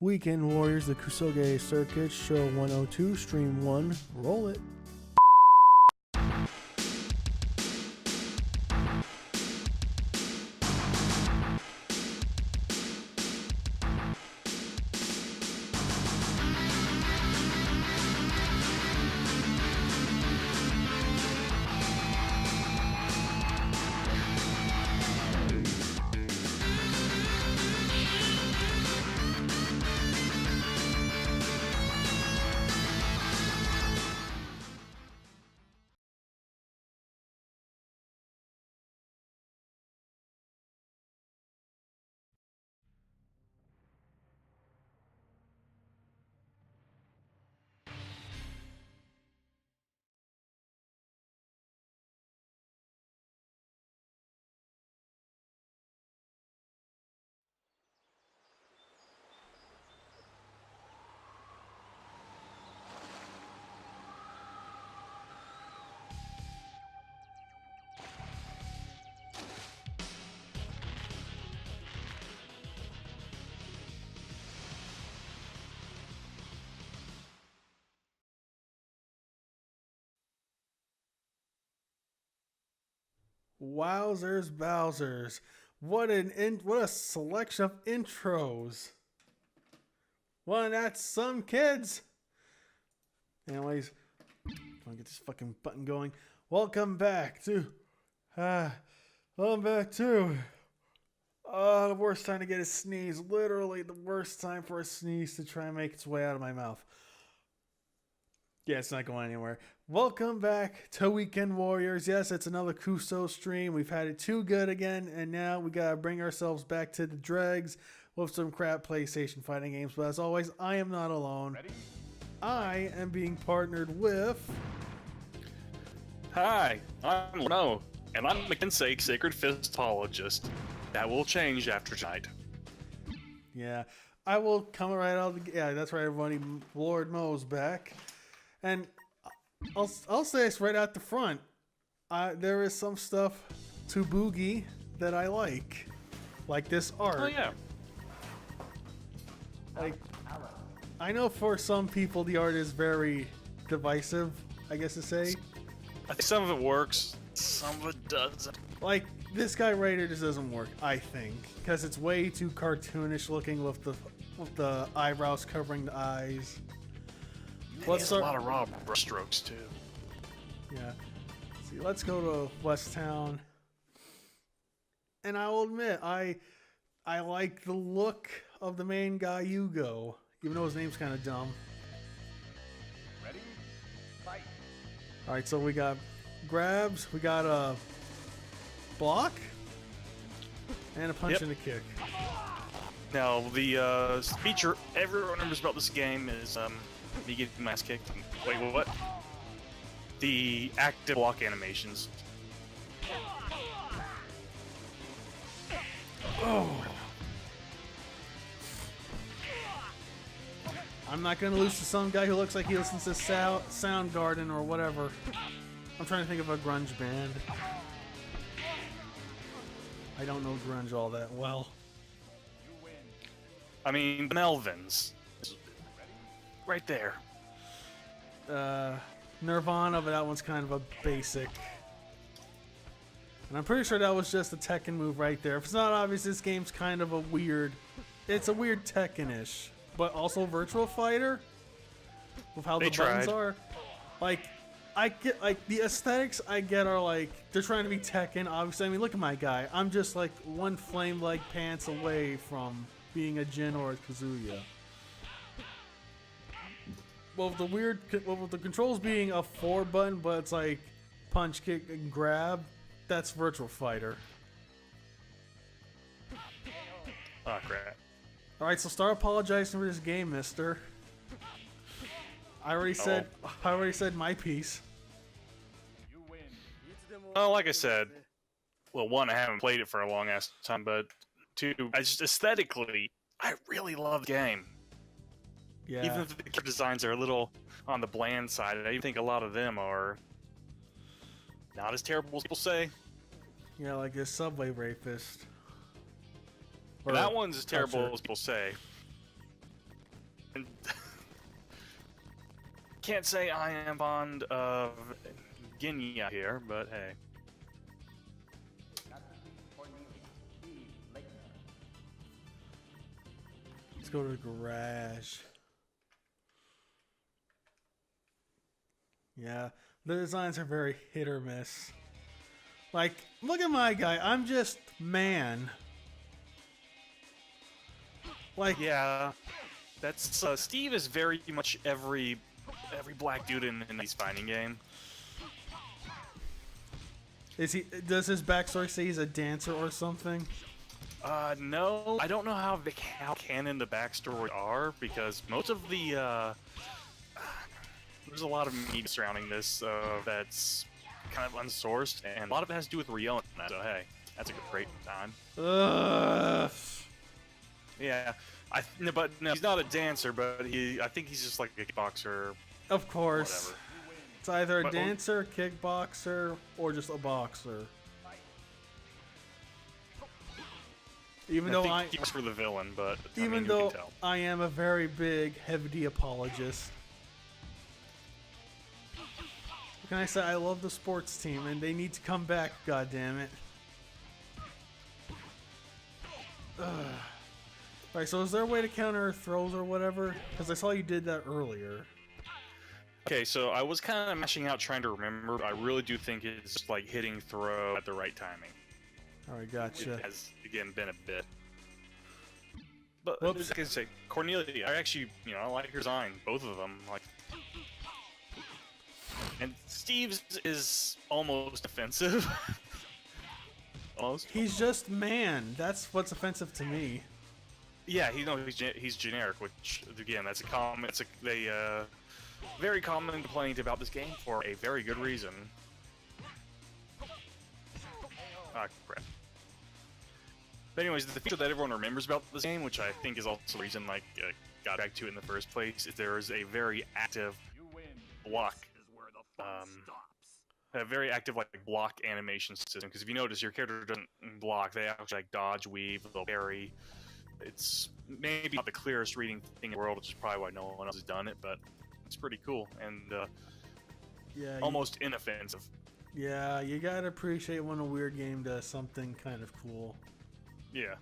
Weekend Warriors, the Kusoge Circuit, Show 102, Stream 1. Roll it. Wowzers, Bowsers. What a selection of intros. Well, that's some kids. Anyways, let me get this fucking button going. Welcome back to the worst time to get a sneeze. Literally the worst time for a sneeze to try and make its way out of my mouth. Yeah, it's not going anywhere. Welcome back to Weekend Warriors. Yes, it's another Kuso stream. We've had it too good again, and now we gotta bring ourselves back to the dregs with some crap PlayStation fighting games. But as always, I am not alone. Ready? I am being partnered with... Hi, I'm No, and I'm a Kensei Sacred Fistologist. That will change after tonight. Yeah, I will come right out of the... Yeah, that's right, everybody. Lord Mo's back. And I'll say this right out the front. There is some stuff to Bugi that I like this art. Oh yeah. Like, I know for some people the art is very divisive, I guess to say. I think some of it works, some of it doesn't. Like, this guy right here just doesn't work, I think, because it's way too cartoonish looking with the eyebrows covering the eyes. There's a lot of raw brushstrokes too. Yeah. See, let's go to West Town. And I will admit, I like the look of the main guy, Yugo, even though his name's kind of dumb. Ready? Fight. Alright, so we got grabs, we got a block, and a punch and a kick. Now, the feature everyone remembers about this game is me getting my ass kicked. Wait, what? The active block animations. Oh. I'm not gonna lose to some guy who looks like he listens to Soundgarden or whatever. I'm trying to think of a grunge band. I don't know grunge all that well. I mean, the Melvins. Right there. Nirvana, but that one's kind of a basic. And I'm pretty sure that was just a Tekken move right there. If it's not obvious, this game's kind of a weird... It's a weird Tekken-ish, but also Virtual Fighter. With how the buttons are. Like, I get, like, the aesthetics I get are like, they're trying to be Tekken, obviously. I mean, look at my guy. I'm just like one flame-like pants away from being a Jin or a Kazuya. Well, with the controls being a 4-button, but it's like punch, kick, and grab, that's Virtual Fighter. Oh crap. Alright, so start apologizing for this game, mister. I already said my piece. Well, like I said, well, one, I haven't played it for a long ass time, but two, I just aesthetically, I really love the game. Yeah. Even if the character designs are a little on the bland side, I think a lot of them are not as terrible as people say. Yeah, like this Subway Rapist. That one's as terrible as people say. And can't say I am fond of Ginya here, but hey. Let's go to the garage. Yeah, the designs are very hit or miss. Like, look at my guy. I'm just man. Like, yeah, that's Steve is very much every black dude in this fighting game. is he? Does his backstory say he's a dancer or something? No, I don't know how canon the backstory are, because most of the there's a lot of media surrounding this that's kind of unsourced, and a lot of it has to do with Rion. So hey, that's a great time. Yeah, but no, he's not a dancer, but I think he's just like a kickboxer. Of course. Whatever. It's either a dancer, kickboxer, or just a boxer. Even though I think he's for the villain, but even though I am a very big heavy apologist. What can I say? I love the sports team, and they need to come back. God damn it! Alright, so is there a way to counter throws or whatever? Because I saw you did that earlier. Okay, so I was kind of mashing out trying to remember. But I really do think it's just like hitting throw at the right timing. Alright, gotcha. It has, again, been a bit. But, Whoops. like I say, Cornelia, I actually, I like her design. Both of them. Like, and Steve's is almost offensive. Almost. He's just man. That's what's offensive to me. Yeah, he's generic, which, again, that's a very common complaint about this game for a very good reason. Ah, crap. But anyways, the feature that everyone remembers about this game, which I think is also the reason got back to it in the first place, is there is a very active block, a very active block animation system. Because if you notice, your character doesn't block; they actually dodge, weave, they'll parry. It's maybe not the clearest reading thing in the world, which is probably why no one else has done it, but it's pretty cool and yeah, almost inoffensive. Yeah, you gotta appreciate when a weird game does something kind of cool. Yeah.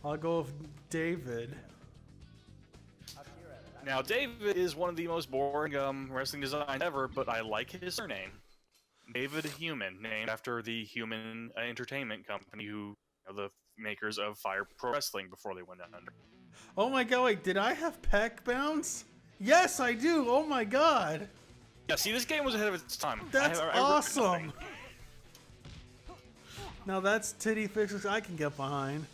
I'll go with David. Now, David is one of the most boring wrestling designs ever, but I like his surname. David Human, named after the Human Entertainment Company, who are the makers of Fire Pro Wrestling before they went under. Oh my god, wait, did I have Peck Bounce? Yes, I do! Oh my god! Yeah, see, this game was ahead of its time. That's awesome! Now that's titty fixes I can get behind.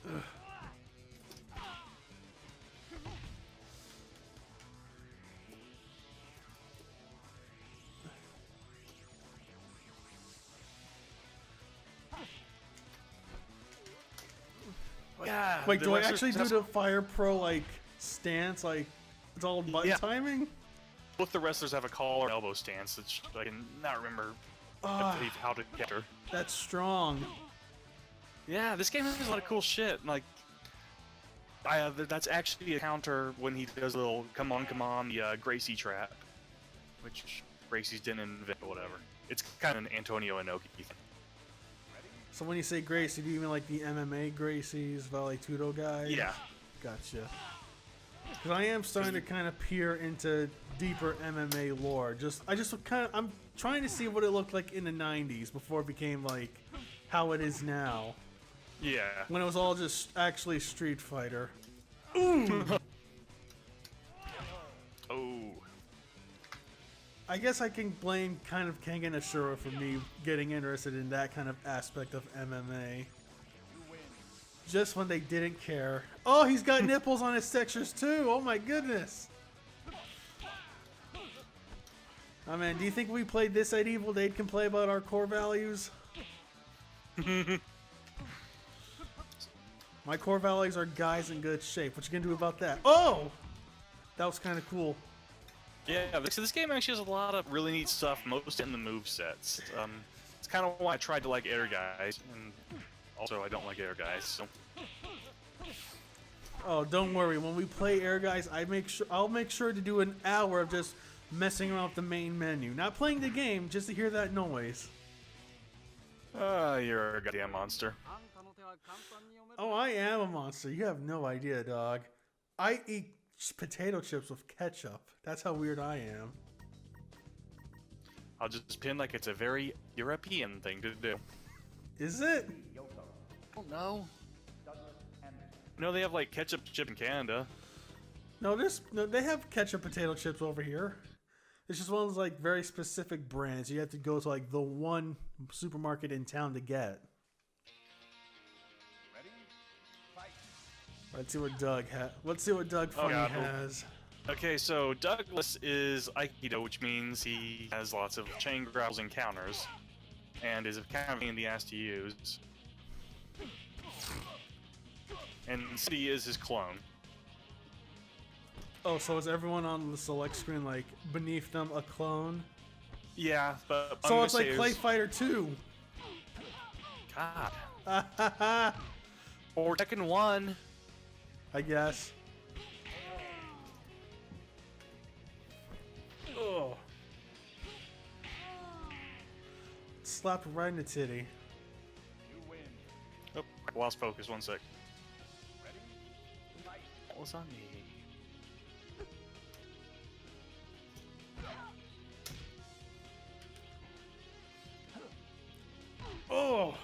Ugh. Yeah, Wait, do I actually do the Fire Pro stance? It's all button timing? Both the wrestlers have a collar and elbow stance, which I can not remember how to get her. That's strong. Yeah, this game has a lot of cool shit. That's actually a counter when he does a little come on, the Gracie trap, which Gracie's didn't invent or whatever. It's kind of an Antonio Inoki thing. So when you say Gracie, do you mean like the MMA Gracies, Vale Tudo guys? Yeah. Gotcha. Because I am starting to kind of peer into deeper MMA lore. I'm trying to see what it looked like in the 90s before it became how it is now. Yeah. When it was all just actually Street Fighter. Ooh! Oh. I guess I can blame kind of Kengan Ashura for me getting interested in that kind of aspect of MMA. Just when they didn't care. Oh, he's got nipples on his textures too! Oh my goodness! Oh man, do you think we played this at Evil they'd complain about our core values? My core values are guys in good shape. What you gonna do about that? Oh! That was kind of cool. Yeah, so this game actually has a lot of really neat stuff, most in the move sets. It's kind of why I tried to like Air Guys, and Also, I don't like air guys, so... Oh, don't worry. When we play Air Guys, I'll make sure to do an hour of just messing around with the main menu. Not playing the game, just to hear that noise. You're a goddamn monster. Oh, I am a monster. You have no idea, dog. I eat potato chips with ketchup. That's how weird I am. I'll just pin like it's a very European thing to do. Is it? Oh, no. No, they have like ketchup chip in Canada. No, they have ketchup potato chips over here. It's just one of those like very specific brands. You have to go to like the one supermarket in town to get. Let's see what Doug has. Let's see what Doug Funny has. Okay, so Douglas is Aikido, which means he has lots of chain grapples and counters, and is a kind of pain in the ass to use. And City is his clone. Oh, so is everyone on the select screen like beneath them a clone? Yeah, but so it's like Clay Fighter 2. God. Or Tekken 1. I guess. Oh. Slapped right in the titty. Oh, I lost focus. 1 sec. What was on me? Oh.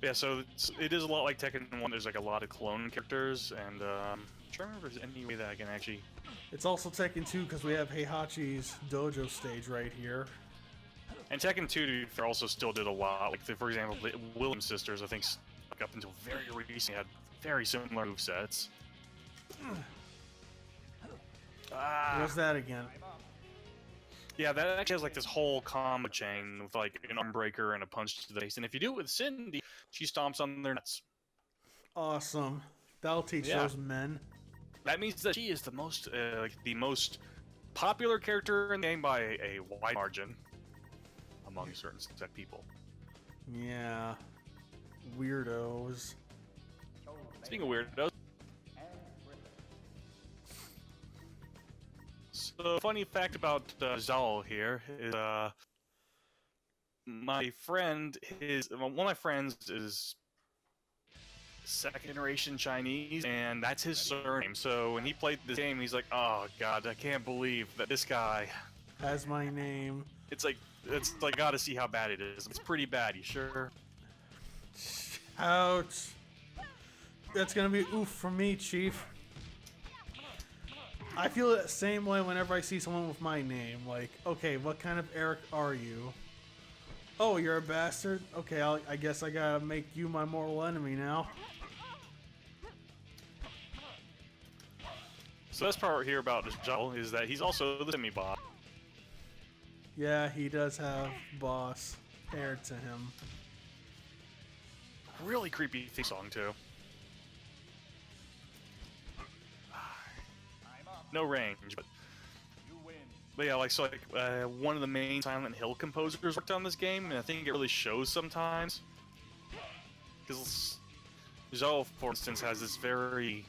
Yeah, so it is a lot like Tekken 1. There's like a lot of clone characters, and I'm trying to remember if there's any way that I can actually... It's also Tekken 2 because we have Heihachi's dojo stage right here. And Tekken 2, dude, also still did a lot. Like, for example, the Williams sisters, I think, up until very recently, had very similar movesets. What's that again? Yeah, that actually has like this whole combo chain with like an arm breaker and a punch to the face. And if you do it with Cindy, she stomps on their nuts. Awesome. That'll teach those men. That means that she is the most popular character in the game by a wide margin among certain set of people. Yeah. Weirdos. Speaking of weirdos. So, funny fact about Zal here is my friend, one of my friends is second generation Chinese, and that's his surname. So when he played this game, he's like, "Oh God, I can't believe that this guy has my name." It's like gotta see how bad it is. It's pretty bad. You sure? Ouch. That's gonna be oof for me, Chief. I feel the same way whenever I see someone with my name. Like, okay, what kind of Eric are you? Oh, you're a bastard? Okay, I guess I gotta make you my mortal enemy now. So this part here about Jal is that he's also the semi-boss. Yeah, he does have boss paired to him. Really creepy theme song too. No range, but yeah, like one of the main Silent Hill composers worked on this game, and I think it really shows sometimes. Because Zhou, for instance, has this very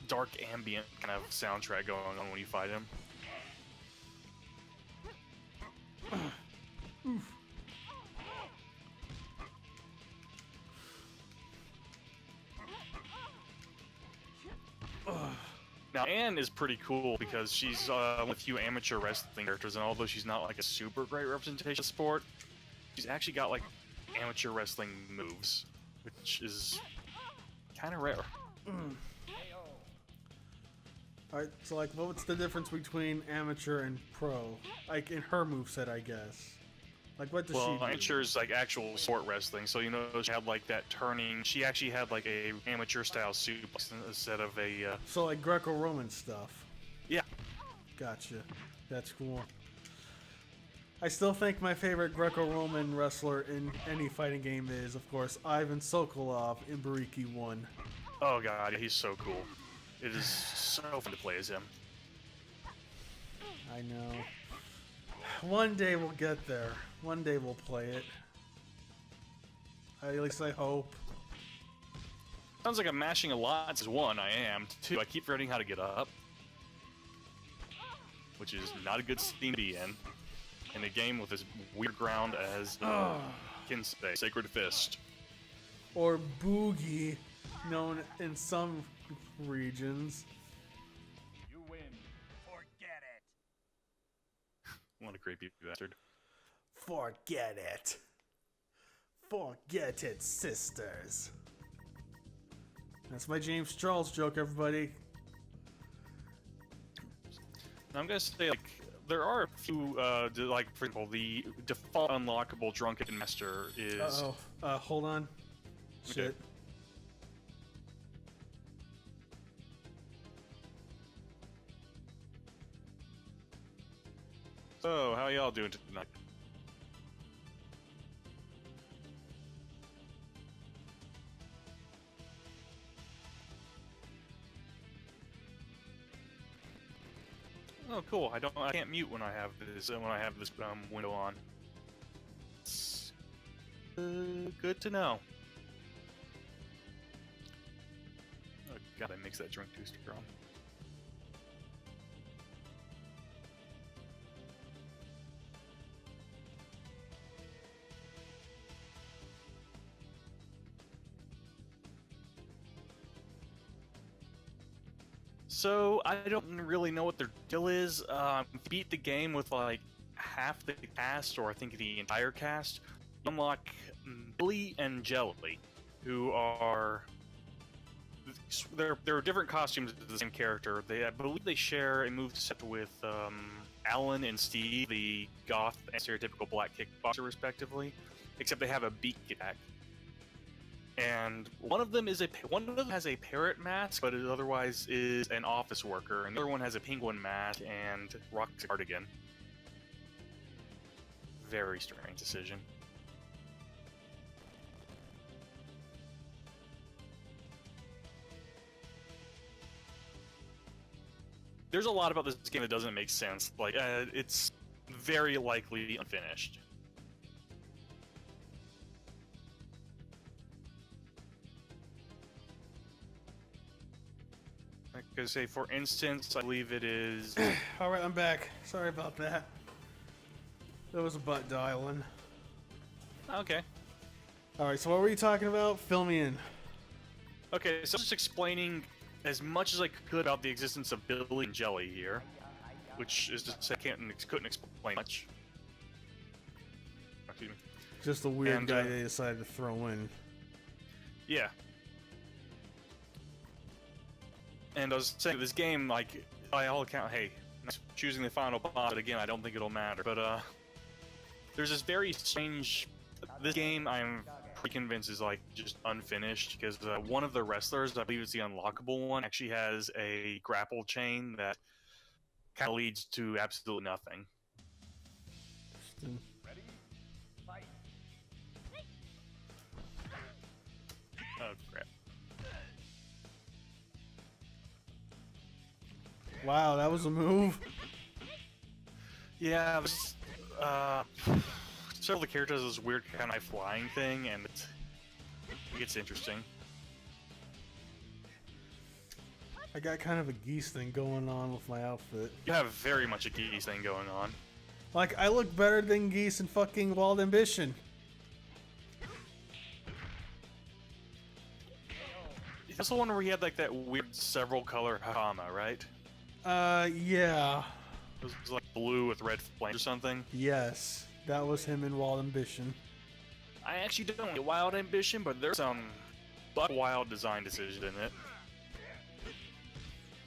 dark ambient kind of soundtrack going on when you fight him. Now, Anne is pretty cool because she's one of the few amateur wrestling characters, and although she's not like a super great representation of sport, she's actually got like amateur wrestling moves, which is kind of rare. Alright, so like, what's the difference between amateur and pro? Like, in her moveset, I guess. Like, what does she do? Amateur's like actual sport wrestling, so you know she had like that turning. She actually had like a amateur style suplex instead of a. So like Greco-Roman stuff. Yeah. Gotcha. That's cool. I still think my favorite Greco-Roman wrestler in any fighting game is, of course, Ivan Sokolov in Bariki 1. Oh god, he's so cool. It is so fun to play as him. I know. One day we'll get there. One day we'll play it. At least I hope. Sounds like I'm mashing a lot. As 1, I am. 2, I keep forgetting how to get up. Which is not a good scene to be in a game with as weird ground as Kensei, Sacred Fist. Or Bugi, known in some regions. You win. Forget it. What a creepy bastard. Forget it. Forget it, sisters. That's my James Charles joke, everybody. Now, I'm gonna say, like, there are a few, like, for example, the default unlockable Drunken Master is... Uh-oh. Hold on. Okay. Shit. So, how y'all doing tonight? Oh, cool. I can't mute when I have this window on. It's, good to know. Oh god, I mix that drink too strong. So, I don't really know what their deal is. Beat the game with like half the cast, or I think the entire cast. You unlock Billy and Jelly, who are... They're different costumes of the same character. I believe they share a moveset with Alan and Steve, the goth and stereotypical black kickboxer, respectively. Except they have a beak attack. And one of them has a parrot mask, but it otherwise is an office worker, and the other one has a penguin mask and rocks a cardigan. Very strange decision. There's a lot about this game that doesn't make sense. Like, it's very likely unfinished. Like I say, for instance, I believe it is... Alright, I'm back. Sorry about that. There was a butt dialing. Okay. Alright, so what were you talking about? Fill me in. Okay, so just explaining as much as I could about the existence of Billy and Jelly here, which is to say I couldn't explain much. Excuse me. Just a weird guy they decided to throw in. Yeah. And I was saying, this game, like, by all accounts, hey, choosing the final boss, but again, I don't think it'll matter. But, there's this very strange... This game, I'm pretty convinced, is, like, just unfinished, because one of the wrestlers, I believe it's the unlockable one, actually has a grapple chain that kind of leads to absolutely nothing. Ready? Fight. Oh, crap. Wow, that was a move. Yeah, several of the characters have this weird kind of flying thing, and it gets interesting. I got kind of a geese thing going on with my outfit. You have very much a geese thing going on. Like, I look better than geese in fucking Wild Ambition. That's the one where he had like that weird several color Hakama, right? Yeah. It was like blue with red flames or something. Yes, that was him in Wild Ambition. I actually don't get Wild Ambition, but there's some buck wild design decision in it.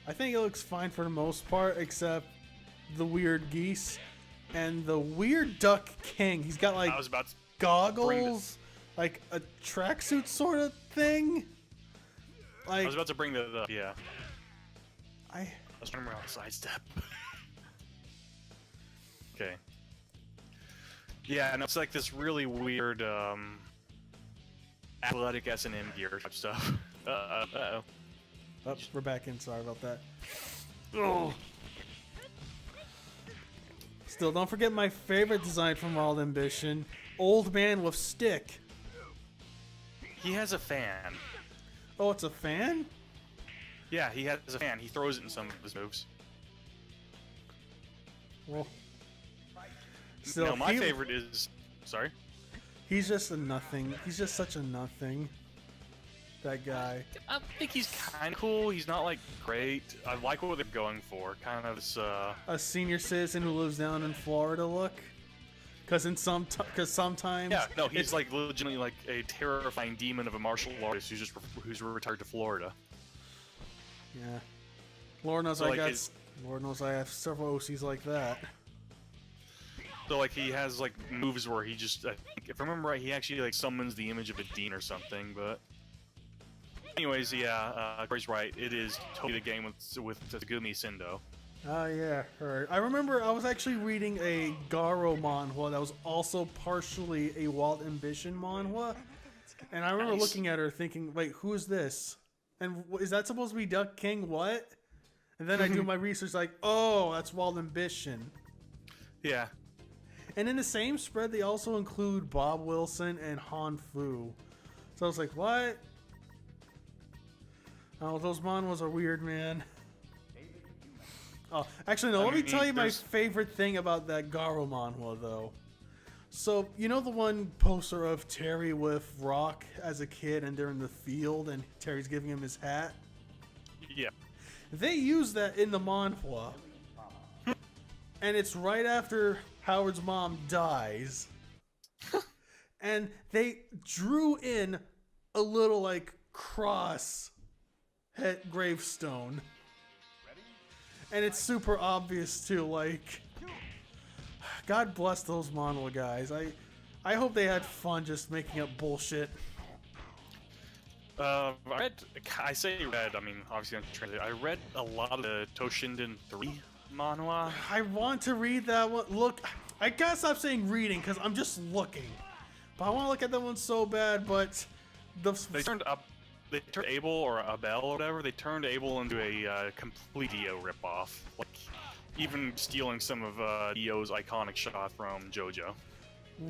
I think it looks fine for the most part, except the weird geese and the weird duck king. He's got like I was about to goggles, like a tracksuit sort of thing. Like, I was about to bring that up, yeah. I was trying to remember how to sidestep. Okay. Yeah, and it's like this really weird athletic S&M gear type stuff. Uh-oh. Oh, we're back in. Sorry about that. Oh. Still, don't forget my favorite design from Wild Ambition. Old man with stick. He has a fan. Oh, it's a fan? Yeah, he has a fan. He throws it in some of his moves. Well, still, no, my favorite is... Sorry? He's just a nothing. He's just such a nothing. That guy. I think he's kind of cool. He's not, like, great. I like what they're going for. Kind of this, a senior citizen who lives down in Florida look. Because sometimes... Yeah, no, he's, like, legitimately, like, a terrifying demon of a martial artist who's retired to Florida. Yeah. Lord knows So, like, Lord knows I have several OCs like that. So, like, he has, like, moves where he just... if I remember right, he actually, like, summons the image of a demon or something, but... Anyways, yeah, Corey's right. It is totally the game with Tagumi Sendo. Oh, yeah, heard. I remember I was actually reading a Garo manhwa that was also partially a Wild Ambition manhwa. And I remember looking at her thinking, wait, who is this? And is that supposed to be Duck King? What? And then I do my research like, oh, that's Wild Ambition. Yeah. And in the same spread, they also include Bob Wilson and Han Fu. So I was like, what? Oh, those manhwas are weird, man. Oh, actually, no, let me tell you my favorite thing about that Garo manhwa, though. So, you know the one poster of Terry with Rock as a kid and they're in the field and Terry's giving him his hat? Yeah. They use that in the manhwa. And it's right after Howard's mom dies. And they drew in a little, like, cross head gravestone. And it's super obvious, too, like... God bless those manhwa guys. I hope they had fun just making up bullshit. I mean, obviously I'm translating. I read a lot of the Toshinden 3 manhwa. I want to read that one. Look, I gotta stop saying reading because I'm just looking. But I want to look at that one so bad, but... They turned Abel or Abel or whatever, they turned Abel into a complete Dio ripoff. Like, even stealing some of Dio's iconic shot from JoJo.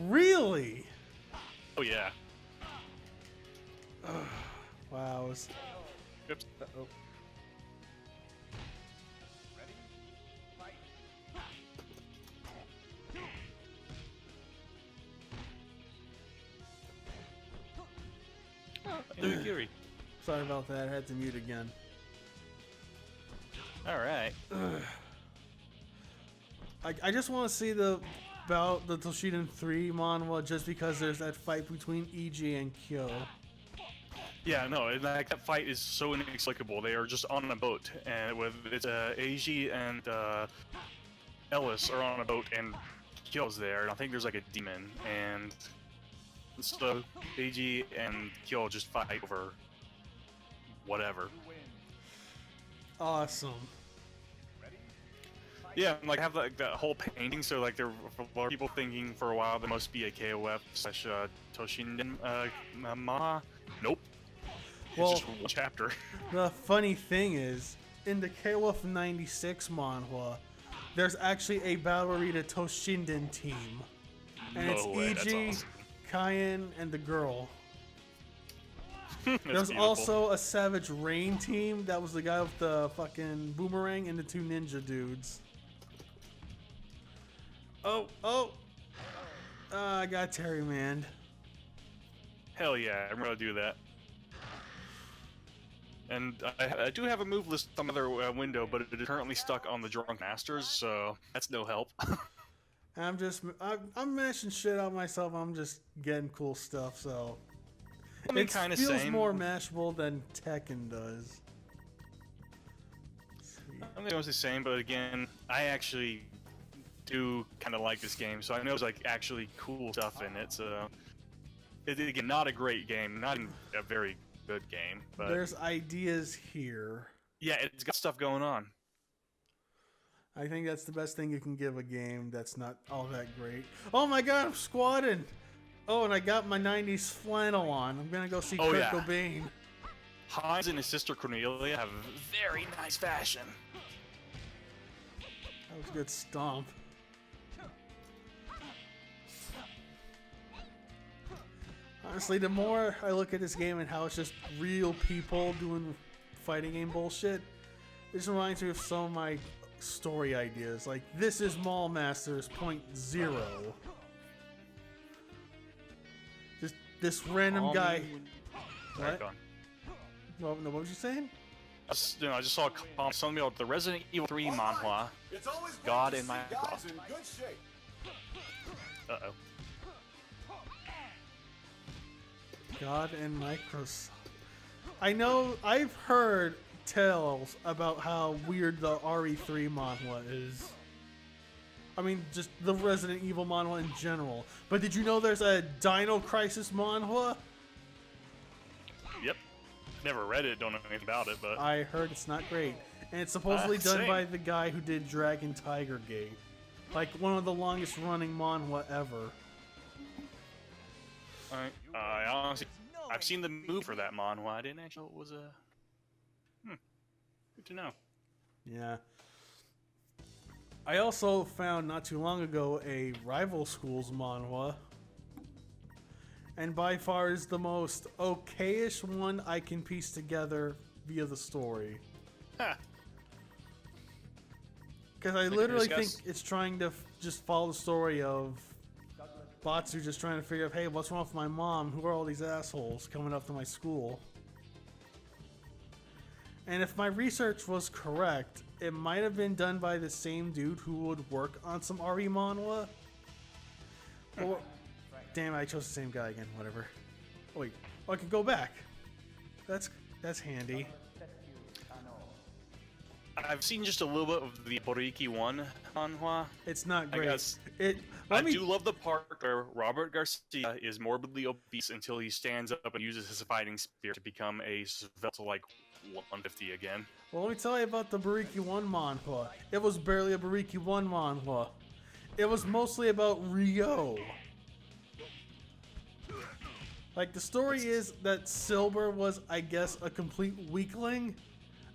Really? Oh, yeah. Wow. Oops. Uh-oh. Yuri. Sorry about that. I had to mute again. Alright. I just want to see about the Toshinden 3 manhwa just because there's that fight between EG and Kyo. Yeah, no, and that fight is so inexplicable. They are just on a boat, and it's AG and Ellis are on a boat, and Kyo's there, and I think there's like a demon, and so AG and Kyo just fight over whatever. Awesome. Yeah, and like have like that whole painting, so like there were people thinking for a while there must be a KOF slash Toshinden manhwa. Nope. Well, it's just one chapter. The funny thing is, in the KOF 96 manhwa, there's actually a Battle Arena Toshinden team. And it's EG, awesome. Cayenne, and the girl. There's beautiful. also a Savage Rain team. That was the guy with the fucking boomerang and the two ninja dudes. Oh! I got Terry manned. Hell yeah, I'm gonna do that. And I do have a move list on the other window, but it is currently stuck on the Drunk Masters, so that's no help. I'm mashing shit out myself. I'm just getting cool stuff, so I mean, it kind of feels same. more mashable than Tekken does. I'm gonna say the same, but again, I actually do kind of like this game, so I know there's like actually cool stuff in it. So again, not a great game, not even a very good game, but there's ideas here. Yeah, it's got stuff going on. I think that's the best thing you can give a game that's not all that great. Oh my god, I'm squatting! Oh, and I got my 90s flannel on. I'm gonna go see Kurt Cobain. Heinz and his sister Cornelia have very nice fashion. That was a good stomp. Honestly, the more I look at this game and how it's just real people doing fighting game bullshit, it just reminds me of some of my story ideas. Like, this is Mall Masters .0. Just this random guy. What? Well, no, what was you saying? I just saw a comment telling me about the Resident Evil 3 manhwa. God in Minecraft. Uh-oh. God and Microsoft. I know, I've heard tales about how weird the RE3 manhwa is. I mean, just the Resident Evil manhwa in general. But did you know there's a Dino Crisis manhwa? Yep. Never read it, don't know anything about it, but... I heard it's not great. And it's supposedly done by the guy who did Dragon Tiger Gate. Like, one of the longest running manhwa ever. I honestly... I've seen the move for that manhwa. I didn't actually know it was a... Good to know. Yeah. I also found not too long ago a Rival Schools manhwa. And by far is the most okay-ish one I can piece together via the story. Ha! Because I literally think it's trying to just follow the story of Batsu just trying to figure out, hey, what's wrong with my mom? Who are all these assholes coming up to my school? And if my research was correct, it might have been done by the same dude who would work on some RE manhwa. Or, damn, I chose the same guy again. Whatever. Oh wait, I can go back. That's handy. I've seen just a little bit of the Boriki 1 manhwa. It's not great. I guess. I do love the part where Robert Garcia is morbidly obese until he stands up and uses his fighting spirit to become a svelte like 150 again. Well, let me tell you about the Boriki 1 manhwa. It was barely a Boriki 1 manhwa. It was mostly about Ryo. Like, the story is that Silver was, I guess, a complete weakling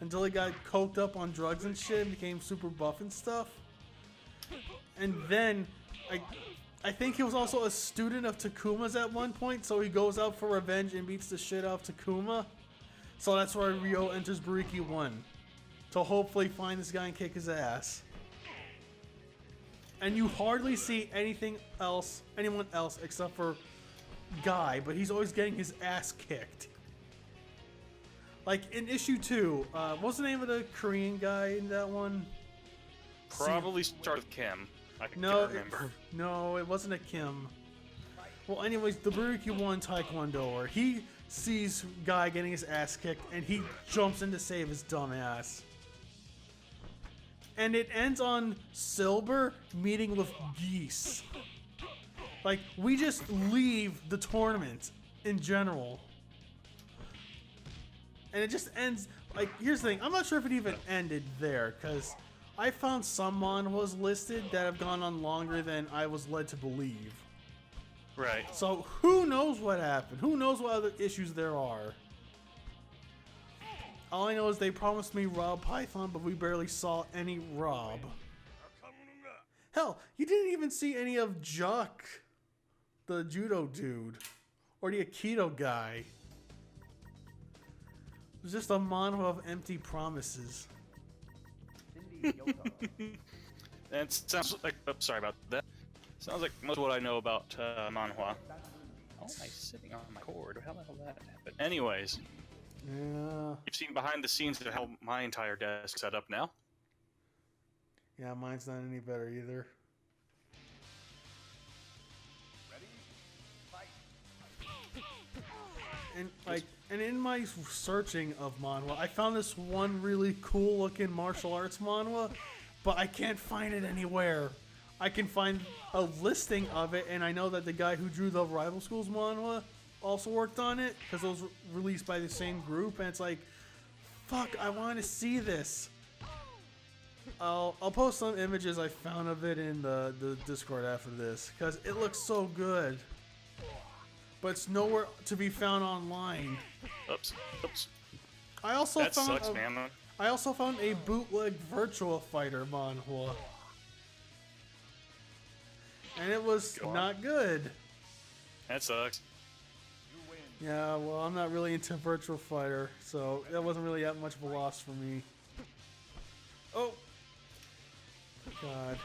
until he got coked up on drugs and shit and became super buff and stuff. And then, I think he was also a student of Takuma's at one point, so he goes out for revenge and beats the shit out of Takuma. So that's why Ryo enters Boriki 1. To hopefully find this guy and kick his ass. And you hardly see anyone else except for Guy, but he's always getting his ass kicked. Like in issue 2, what's the name of the Korean guy in that one? Probably start with Kim. I can't remember. No, it wasn't a Kim. Well, anyways, the Boriki 1 Taekwondoer, he sees Guy getting his ass kicked, and he jumps in to save his dumb ass. And it ends on Silver meeting with Geese. Like, we just leave the tournament in general. And it just ends, like, here's the thing, I'm not sure if it even ended there, because I found some manhwas listed that have gone on longer than I was led to believe. Right. So, who knows what happened? Who knows what other issues there are? All I know is they promised me Rob Python, but we barely saw any Rob. Hell, you didn't even see any of Juck, the judo dude, or the Aikido guy. It was just a manhwa of empty promises. That sounds like... Oh, sorry about that. Sounds like most of what I know about manhwa. Oh, am I sitting on my cord? How the hell did that happen? Anyways. Yeah. You've seen behind the scenes of how my entire desk is set up now. Yeah, mine's not any better either. And in my searching of manhwa, I found this one really cool looking martial arts manhwa, but I can't find it anywhere. I can find a listing of it, and I know that the guy who drew the Rival Schools manhwa also worked on it, because it was released by the same group, and it's like, fuck, I want to see this. I'll post some images I found of it in the Discord after this, because it looks so good. But it's nowhere to be found online. Oops. I also That found sucks, man. I also found a bootleg Virtua Fighter manhwa. And it was not good. That sucks. Yeah, well, I'm not really into Virtua Fighter, so that wasn't really that much of a loss for me. Oh! God.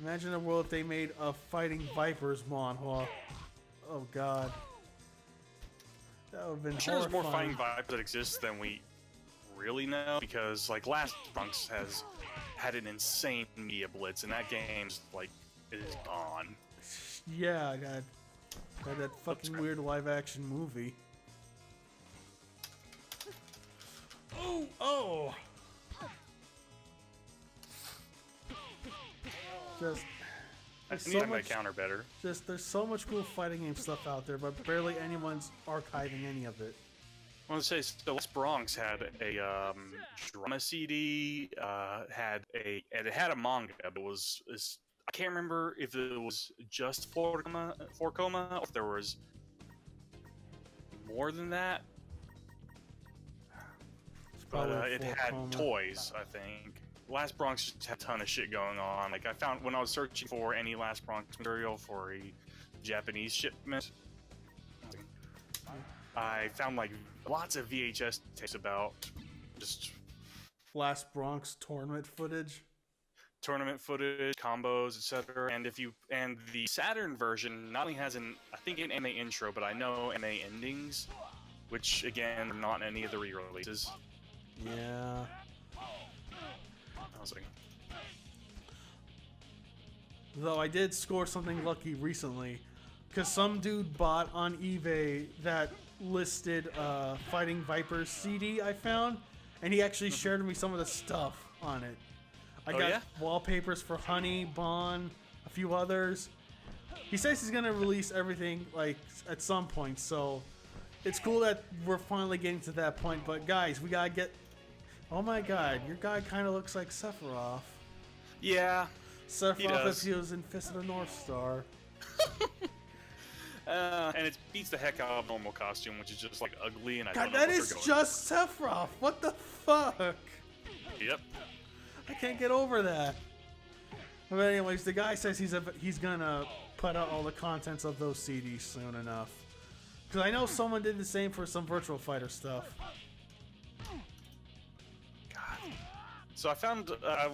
Imagine a world if they made a Fighting Vipers manhwa. Oh, God. That would have been I'm sure there's more horrifying. Fighting Vipers that exist than we really know, because, like, Last Bronx has had an insane media blitz, and that game's, like, it is gone. Yeah, God. Had that fucking weird live-action movie. Oh! Oh! Just... I there's need so to my much, counter better. there's so much cool fighting game stuff out there, but barely anyone's archiving any of it. I want to say, so West Bronx had a drama CD, and it had a manga, but I can't remember if it was just for coma, or if there was more than that. But it had toys, I think. Last Bronx just had a ton of shit going on. Like, I found when I was searching for any Last Bronx material for a Japanese shipment, I found like lots of VHS tapes about just Last Bronx tournament footage. Tournament footage, combos, etc. And the Saturn version not only has I think an anime intro, but I know anime endings, which again are not in any of the re-releases. Yeah. I was like, Though I did score something lucky recently, because some dude bought on eBay that listed Fighting Vipers CD I found, and he actually shared with me some of the stuff on it. I got wallpapers for Honey, Bon, a few others. He says he's gonna release everything like at some point, so it's cool that we're finally getting to that point. But guys, we gotta get. Oh my God, your guy kind of looks like Sephiroth. yeah, Sephiroth if he was in Fist of the North Star. and it beats the heck out of normal costume, which is just like ugly, and I God, don't know that what is they're going just Sephiroth. What the fuck? with. Yep. I can't get over that. But anyways, the guy says he's gonna put out all the contents of those CDs soon enough. Because I know someone did the same for some Virtual Fighter stuff. So I found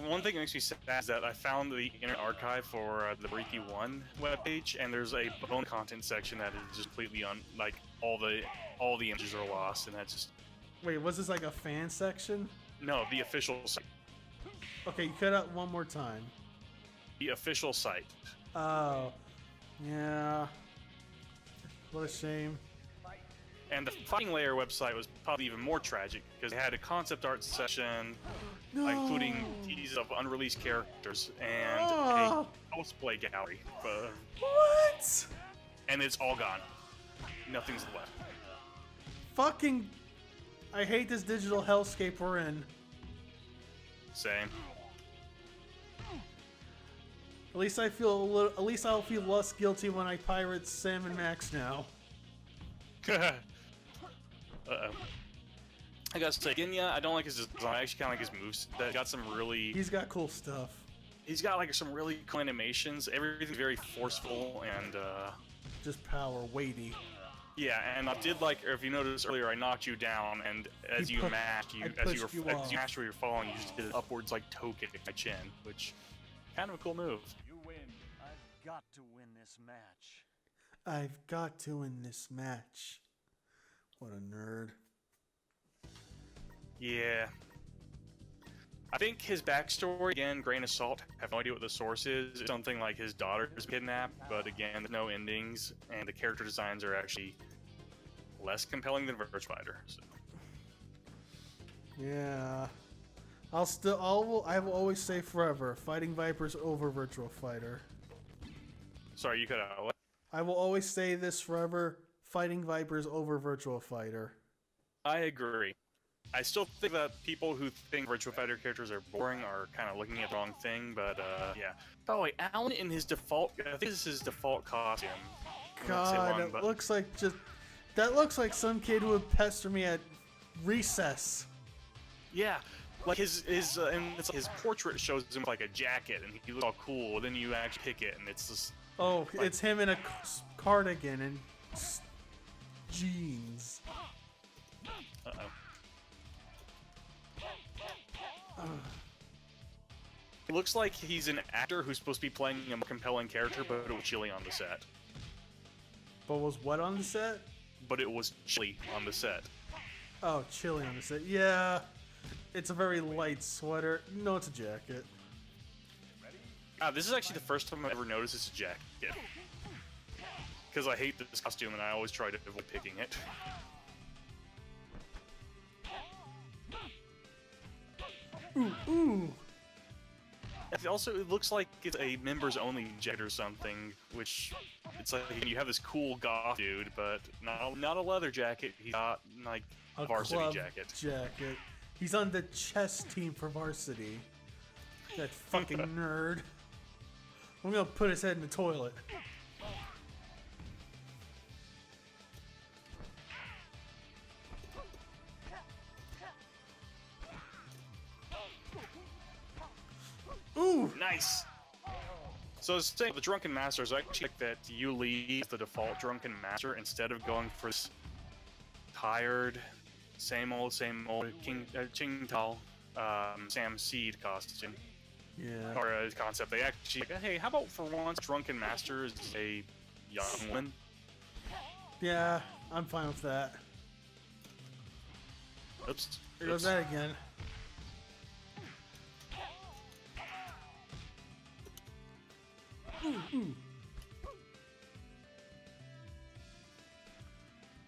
one thing that makes me sad is that I found the Internet Archive for the Breaky 1 webpage, and there's a bonus content section that is just completely like all the images are lost, and that's just Wait, was this like a fan section? no, the official site. Okay, you cut out one more time. The official site. Oh, yeah. What a shame. And the Fighting Layer website was probably even more tragic because they had a concept art session, No. including teas of unreleased characters and Oh. a cosplay gallery. What? And it's all gone. Nothing's left. Fucking. I hate this digital hellscape we're in. Same. At least I feel a little. At least I'll feel less guilty when I pirate Sam and Max now. Uh-oh. I gotta say, Genya, I don't like his design. I actually kind of like his moves. That got some really. He's got cool stuff. He's got like some really cool animations. Everything's very forceful and. Just power, weighty. Yeah, and I did like. If you noticed earlier, I knocked you down, and as you mashed, as you mashed where you're falling, you just did an upwards like toe kick at my chin, which kind of a cool move. You win. I've got to win this match. I've got to win this match. What a nerd. Yeah. I think his backstory, again, grain of salt, I have no idea what the source is. It's something like his daughter is kidnapped, but again, there's no endings, and the character designs are actually less compelling than Virtua Fighter. So. Yeah. I will always say forever, Fighting Vipers over Virtual Fighter. Sorry, you cut out. What? I will always say this forever, Fighting Vipers over Virtual Fighter. I agree. I still think that people who think Virtua Fighter characters are boring are kind of looking at the wrong thing, but yeah. By the way, Alan in his default, I think this is his default costume. God, it looks like just... That looks like some kid who would pester me at recess. Yeah, like and it's like his portrait shows him with like a jacket, and he looks all cool. Then you actually pick it, and it's just... Oh, like, it's him in a cardigan and jeans. Uh-oh. It looks like he's an actor who's supposed to be playing a more compelling character, but it was chilly on the set. But was what on the set? But it was chilly on the set. Oh, chilly on the set. Yeah, it's a very light sweater. No, it's a jacket. This is actually the first time I've ever noticed it's a jacket. Because I hate this costume and I always try to avoid picking it. Ooh. Also, it looks like it's a members-only jacket or something, which it's like you have this cool goth dude, but not a leather jacket. He's got like a varsity club jacket. He's on the chess team for varsity. That fucking nerd. I'm gonna put his head in the toilet. Ooh! Nice! So saying the Drunken Masters, I actually like that you leave the default Drunken Master instead of going for this tired, same old Ching Tao, Sam Seed costume. Yeah. Or concept. They actually, hey, how about for once Drunken Master is a young woman? Yeah, I'm fine with that. Oops. Here goes that again. Ooh.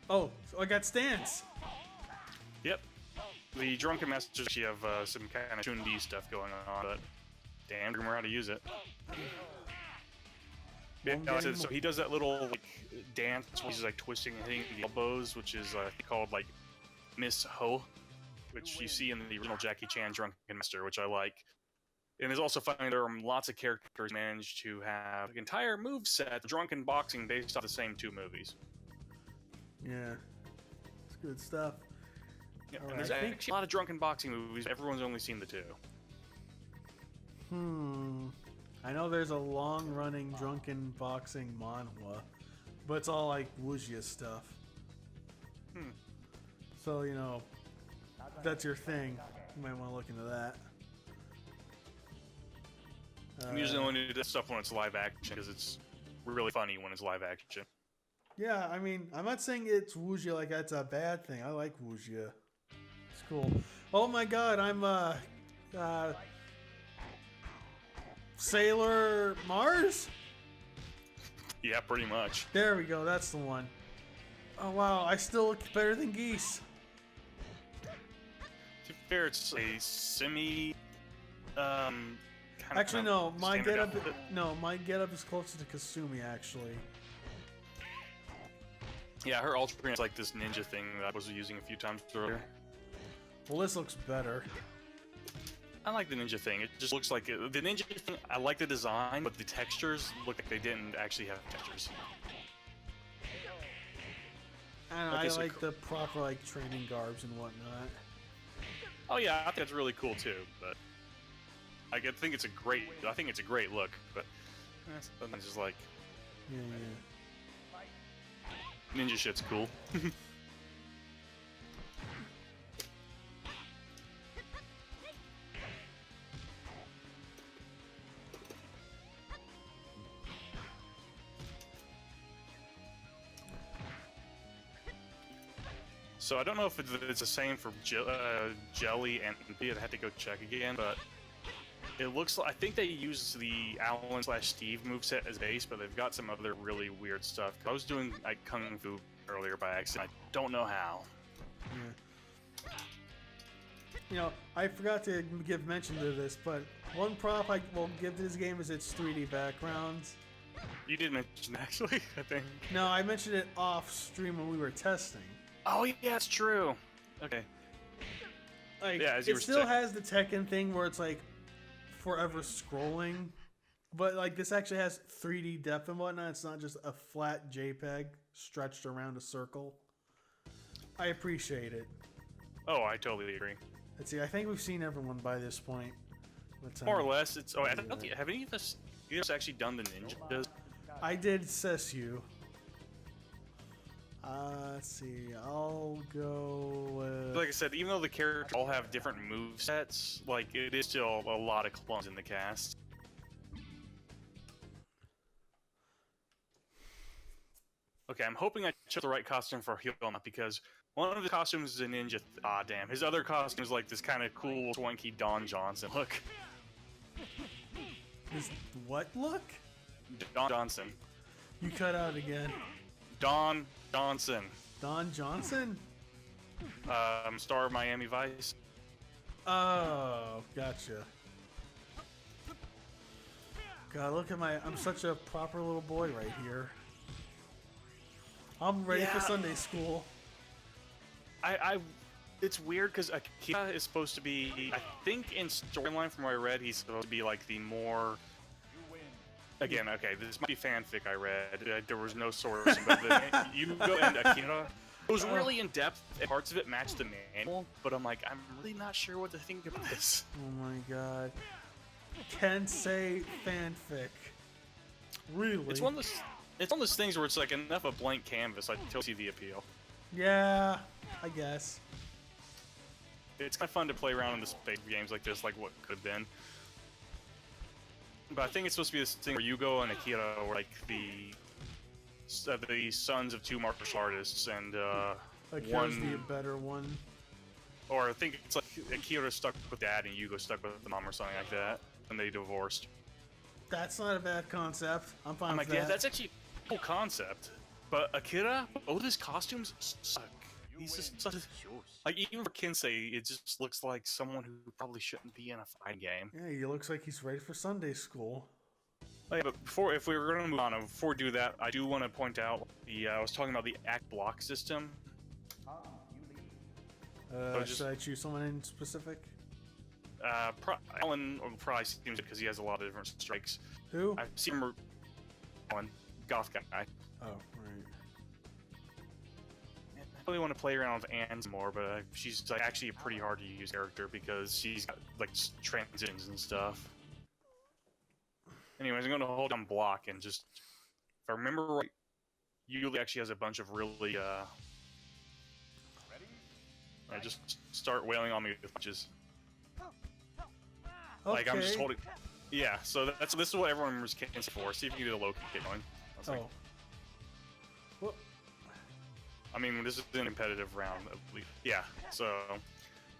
Oh, so I got stance. Yep. The Drunken Masters actually have some kind of Chun-Li stuff going on, but damn, remember how to use it. Yeah, so he does that little like dance where he's like twisting and hitting the elbows, which is called like Miss Ho, which you see in the original Jackie Chan Drunken Master, which I like. And it's also funny there are lots of characters managed to have an entire moveset, drunken boxing, based off the same two movies. Yeah, it's good stuff. Yeah, and there's actually a lot of drunken boxing movies. Everyone's only seen the two. I know there's a long-running drunken boxing manhwa, but it's all like wuxia stuff. So, you know, that's your thing. You might want to look into that. I'm usually only do this stuff when it's live action, because it's really funny when it's live action. Yeah, I mean, I'm not saying it's wuxia like that's a bad thing. I like wuxia. It's cool. Oh my god, I'm Sailor Mars? Yeah, pretty much. There we go, that's the one. Oh wow, I still look better than Geese. To be fair, it's a semi Actually, no. My getup is closer to Kasumi. Actually. Yeah, her alternate is like this ninja thing that I was using a few times earlier. Well, this looks better. I like the ninja thing. It just looks like the ninja thing. I like the design, but the textures look like they didn't actually have textures. I like the proper like training garbs and whatnot. Oh yeah, I think that's really cool too. But I think it's a great look. But sometimes just like ninja shit's cool. So I don't know if it's the same for Jelly and I'd have to go check again, but it looks like I think they use the Alan/Steve moveset as base, but they've got some other really weird stuff. I was doing like Kung Fu earlier by accident. I don't know how. Yeah. You know, I forgot to give mention to this, but one prop I will give to this game is its 3D backgrounds. You did mention that, actually, I think. No, I mentioned it off stream when we were testing. Oh yeah, it's true. Okay. Like, Yeah, as it you were still saying. has the Tekken thing where it's like forever scrolling, but like this actually has 3D depth and whatnot. It's not just a flat JPEG stretched around a circle. I appreciate it. Oh, I totally agree. Let's see. I think we've seen everyone by this point. More or less, it's. Oh, I don't think, have any of us actually done the ninjas? I did Sessu. Let's see. I'll go with... Like I said, even though the characters all have different move sets, like it is still a lot of clones in the cast. Okay, I'm hoping I chose the right costume for Hyoma because one of the costumes is a ninja. Ah, damn. His other costume is like this kind of cool, swanky Don Johnson look. His what look? Don Johnson. You cut out again. Don Johnson. Don Johnson? Star of Miami Vice. Oh, gotcha. God, look at my... I'm such a proper little boy right here. I'm ready for Sunday school. It's weird because Akira is supposed to be, I think in storyline from what I read, he's supposed to be like the more... Again, okay, this might be fanfic I read. There was no source, but Yugo and Akira, it was really in depth, and parts of it matched the manual. But I'm like, I'm really not sure what to think of this. Oh my god, Kensei fanfic. Really? It's one of those things where it's like enough a blank canvas. I totally see the appeal. Yeah, I guess. It's kind of fun to play around in the space games like this, like what could have been. But I think it's supposed to be this thing where Yugo and Akira were like the sons of two martial artists, and Akira's the better one. Or I think it's like Akira stuck with dad and Yugo stuck with the mom or something like that, and they divorced. That's not a bad concept. I'm fine with that. Yeah, that's actually a cool concept. But Akira, both his costumes suck. He's just such a... Like, even for Kensei, it just looks like someone who probably shouldn't be in a fighting game. Yeah, he looks like he's ready for Sunday school. Oh, yeah, but if we were going to move on, before we do that, I do want to point out I was talking about the act block system. Should I choose someone in specific? Alan probably seems it because he has a lot of different strikes. Who? I see him. Alan, goth guy. Oh, right. I really want to play around with Anne more, but she's like actually a pretty hard to use character because she's got like transitions and stuff. Anyways, I'm going to hold down block and just, if I remember right, Yuli actually has a bunch of really just start wailing on me with punches. Okay. Like I'm just holding. Yeah, so this is what everyone remembers Kensei for. See if you can get a low kick going. Oh. Well. I mean, this is a competitive round, at least. Yeah, so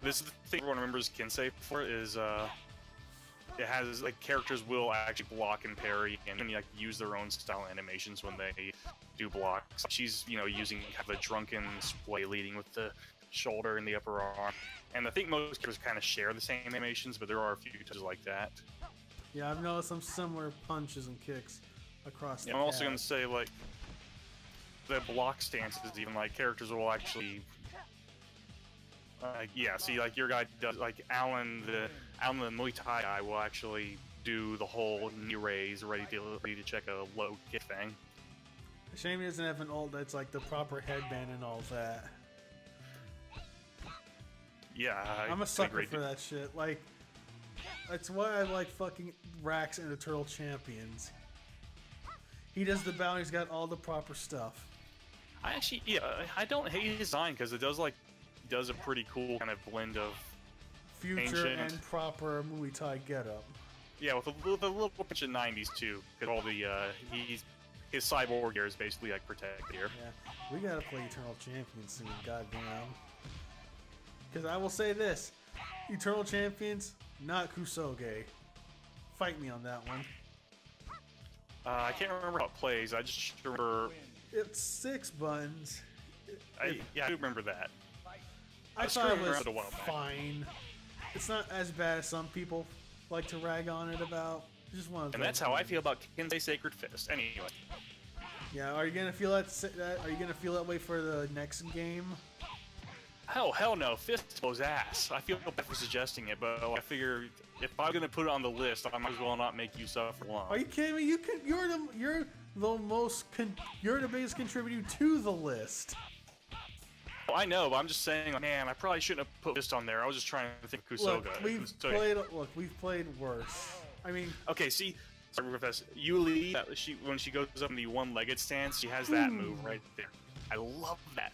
this is the thing everyone remembers Kensei for is it has like characters will actually block and parry and like use their own style animations when they do blocks. She's using kind of a drunken sway leading with the shoulder and the upper arm, and I think most characters kind of share the same animations, but there are a few touches like that. Yeah, I've noticed some similar punches and kicks across the I'm also going to say, like, the block stances, even, like, characters will actually... yeah, see, like, your guy does, like, Alan the Muay Thai guy will actually do the whole knee raise, ready to check a low kick thing. Shame he doesn't have an ult that's, like, the proper headband and all that. Yeah, I'm a sucker for that shit. Like, that's why I like fucking Rax and the Turtle Champions. He does the bow, he's got all the proper stuff. I don't hate his design because it does a pretty cool kind of blend of future ancient and proper Muay Thai getup. Yeah, with a little pinch of 90s too, because all the his cyborg gear is basically like protected here. Yeah, we gotta play Eternal Champions soon, goddamn. Because I will say this, Eternal Champions, not Kusoge. Fight me on that one. I can't remember how it plays. I just remember it's 6 buttons. I do remember that. I thought it was fine. It's not as bad as some people like to rag on it about. It's just one of those. And that's how I feel about Kensei Sacred Fist. Anyway. Yeah, are you gonna feel that? Are you gonna feel that way for the next game? Hell no. Fist blows ass. I feel bad for suggesting it, but I figure if I'm gonna put it on the list, I might as well not make you suffer long. Are you kidding me? You're the biggest contributor to the list. Oh, I know, but I'm just saying, man, I probably shouldn't have put Fist on there. I was just trying to think Kusoge. We've played worse. I mean, okay, see, sorry, Professor Yuli, when she goes up in the one-legged stance, she has that move right there. I love that.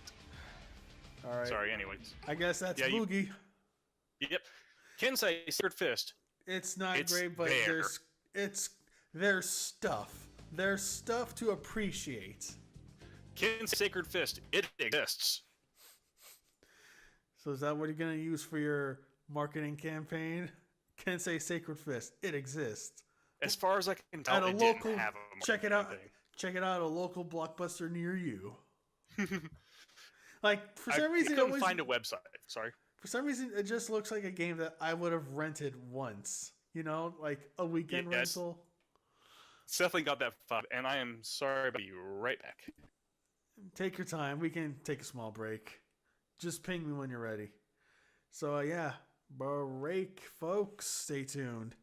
all right. Sorry, anyways. I guess that's Bugi. Yep. Kensei, Secret Fist. It's not great, but there. there's stuff. There's stuff to appreciate. Kensei Sacred Fist. It exists. So is that what you're gonna use for your marketing campaign? Kensei Sacred Fist. It exists. As far as I can tell, At a local, didn't have a check it out. campaign. Check it out at a local Blockbuster near you. Like for some I reason, couldn't find a website. Sorry. For some reason, it just looks like a game that I would have rented once. You know, like a weekend rental. It's definitely got that vibe, and I am sorry, but be right back. Take your time. We can take a small break. Just ping me when you're ready. So yeah, break, folks. Stay tuned.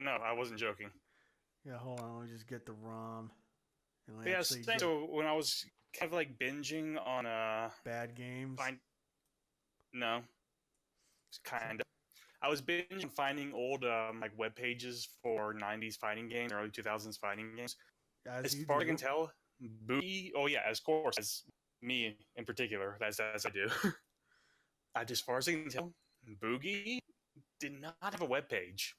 No, I wasn't joking. Yeah, hold on. Let me just get the ROM. Yeah, so when I was kind of like binging on bad games. No, it's kind of. I was binging finding old like web pages for '90s fighting games, early 2000s fighting games. As far as I can tell, Bugi. Oh yeah, as course, as me in particular, as I do. As far as I can tell, Bugi did not have a web page.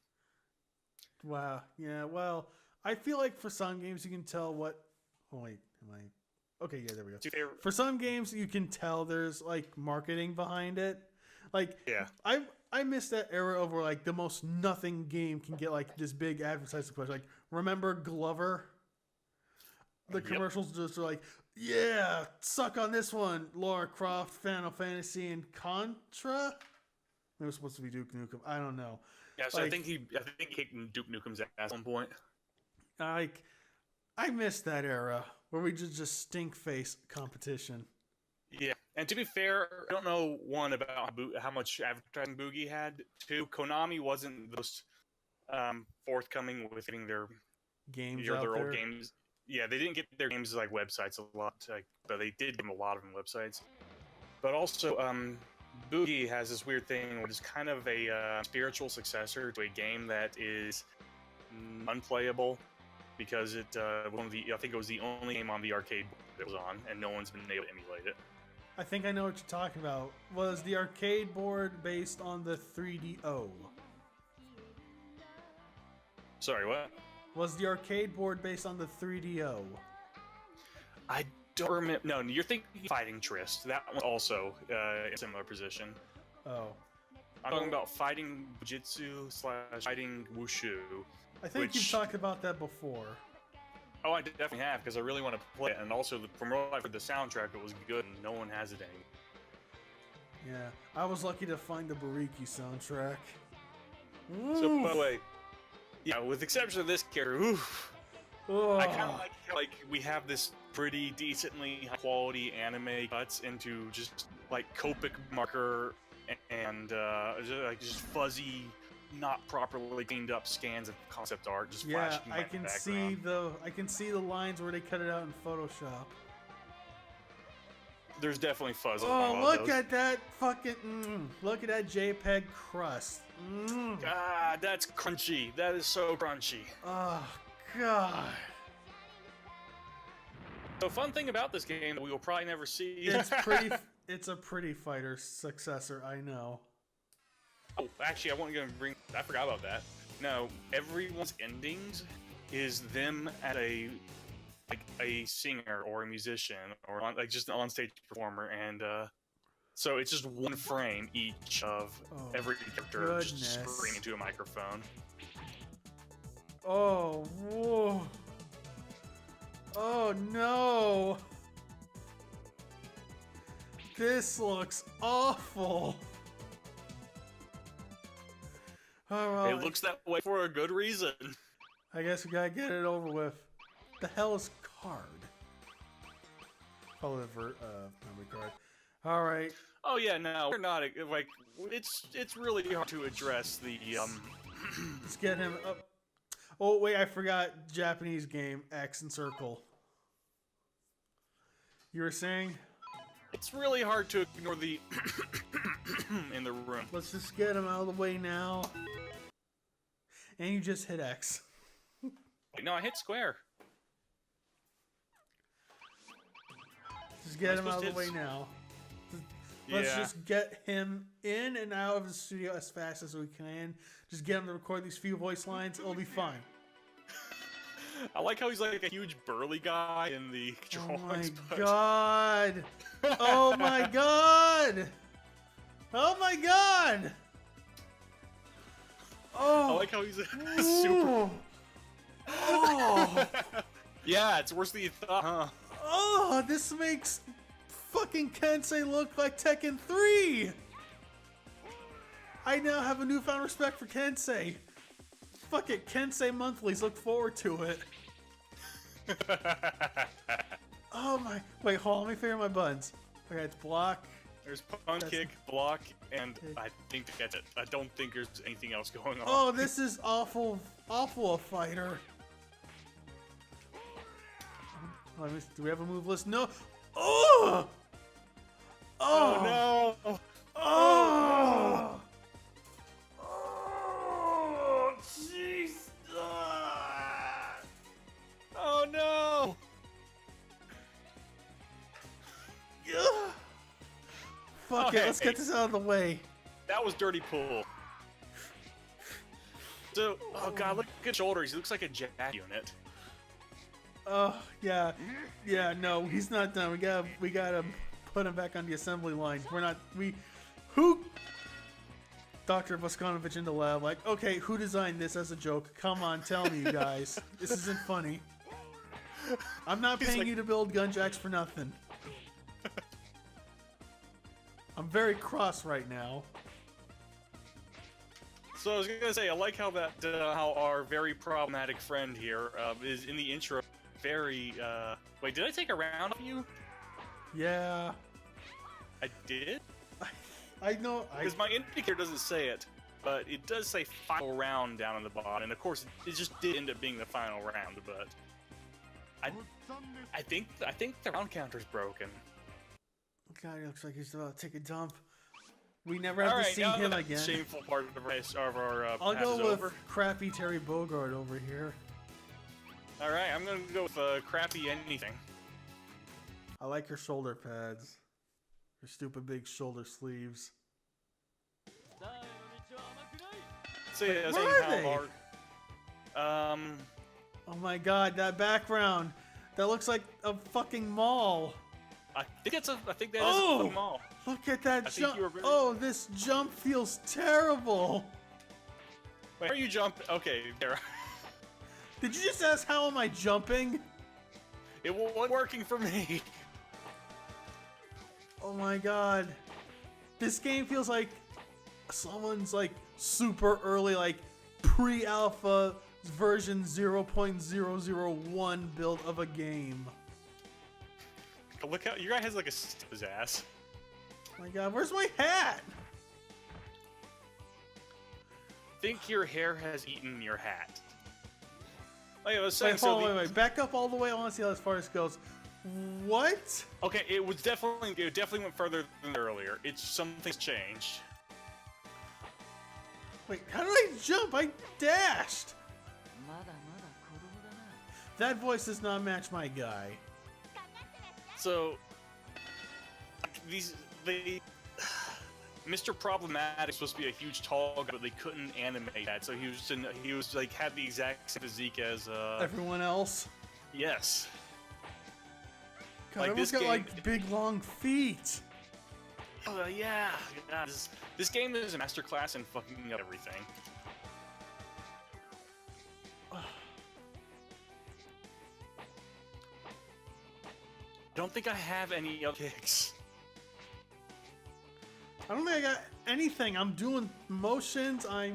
Wow. Yeah. Well, I feel like for some games you can tell what. Oh wait, am I? Okay. Yeah. There we go. For some games you can tell there's like marketing behind it. Like yeah, I miss that era of where like the most nothing game can get like this big advertising push. Like remember Glover? The commercials just are like, yeah, suck on this one. Lara Croft, Final Fantasy, and Contra. It was supposed to be Duke Nukem. I don't know. Yeah, so like, I think he kicked Duke Nukem's ass at one point. Like, I missed that era where we just stink face competition. Yeah, and to be fair, I don't know about how much advertising Bugi had. Two, Konami wasn't the most forthcoming with getting their games their old games. Yeah, they didn't get their games like websites a lot, but they did give them a lot of them websites. But also, Bugi has this weird thing where it's kind of a spiritual successor to a game that is unplayable because I think it was the only game on the arcade board that was on, and no one's been able to emulate it. I think I know what you're talking about. Was the arcade board based on the 3DO? Sorry, what? Was the arcade board based on the 3DO? I don't remember. No, you're thinking Fighting Tryst. That one also in a similar position. Oh. I'm talking about Fighting Bujitsu / Fighting Wushu. I think you've talked about that before. Oh, I definitely have, because I really want to play it, and also from what I've heard, the soundtrack, it was good, and no one has it anymore. Yeah, I was lucky to find the Bariki soundtrack. So, by the way, yeah, with the exception of this character, oof, I kind of like we have this pretty decently high quality anime cuts into just like Copic marker and just fuzzy, not properly cleaned up scans of concept art just flashing in I the can background. I can see the lines where they cut it out in Photoshop. There's definitely fuzz on Oh, all look those. at that fucking look at that JPEG crust. God, that's crunchy. That is so crunchy. Oh God. The fun thing about this game that we will probably never see. It's pretty. It's a Pretty Fighter successor. I know. Oh, actually, I forgot about that. No, everyone's endings is them at a singer or a musician or just an on-stage performer, and so it's just one frame each of every character just screaming into a microphone. Oh, whoa. Oh no. This looks awful. Alright. It looks that way for a good reason. I guess we gotta get it over with. The hell is card? Probably the memory card. Alright. Oh yeah, no, we're not like it's really hard to address the Let's get him up. Oh wait, I forgot Japanese game X and circle. You were saying? It's really hard to ignore the in the room. Let's just get him out of the way now. And you just hit X. No, I hit square. Just get him out of the way now. Let's just get him in and out of the studio as fast as we can. Just get him to record these few voice lines. It'll be fine. I like how he's like a huge burly guy in the drawings. Oh my god! Oh my god! Oh my god! Oh! I like how he's a super. Oh! Yeah, it's worse than you thought, huh? Oh, this makes fucking Kensei look like Tekken 3! I now have a newfound respect for Kensei. Fuck it, Kensei monthlies, look forward to it. Oh my, wait, hold on, let me figure my buttons. Okay, it's block. There's punch, kick, block, and I think that's it. I don't think there's anything else going on. Oh, this is awful a fighter. Do we have a move list? No. Oh! Oh no! Oh! Oh! Jeez! Oh no! Fuck it, let's get this out of the way. That was dirty pull. So, oh god, look at his shoulders. He looks like a jack unit. Oh yeah, no, he's not done. We gotta put him back on the assembly line. Who? Dr. Voskanovich in the lab, like, okay, who designed this as a joke? Come on, tell me, you guys. This isn't funny. I'm not paying you to build gunjacks for nothing. I'm very cross right now. So I was gonna say, I like how how our very problematic friend here is in the intro. Very. Wait, did I take a round of you? Yeah. I did. I know. Because my indicator doesn't say it, but it does say final round down on the bottom, and of course it just did end up being the final round. But I think the round counter's broken. God, he looks like he's about to take a dump. We never have to see him again. Shameful part of our I'll pass go is with over. crappy Terry Bogard over here. All right, I'm gonna go with crappy anything. I like her shoulder pads. Her stupid big shoulder sleeves. Where are they? Oh my god, that background. That looks like a fucking mall. I think that is a fucking mall. Look at that jump. Very... Oh, this jump feels terrible. Wait, are you jumping? Okay, there. Did you just ask how am I jumping? It wasn't working for me. Oh my god. This game feels like someone's like super early, like pre-alpha version 0.001 build of a game. Look how your guy has like a stick in his ass. Oh my god, where's my hat? Think your hair has eaten your hat. Like I was Wait, saying, wait. Back up all the way. I want to see how far this goes. What? Okay, it definitely went further than earlier. It's something's changed. Wait, how did I jump? I dashed. That voice does not match my guy. So Mr. Problematic's supposed to be a huge tall guy, but they couldn't animate that. So he was like had the exact same physique as everyone else. Yes. God, Like everyone's this got game, like big long feet. Yeah. This game is a masterclass in fucking up everything. I don't think I have any other kicks. I don't think I got anything. I'm doing motions. Well,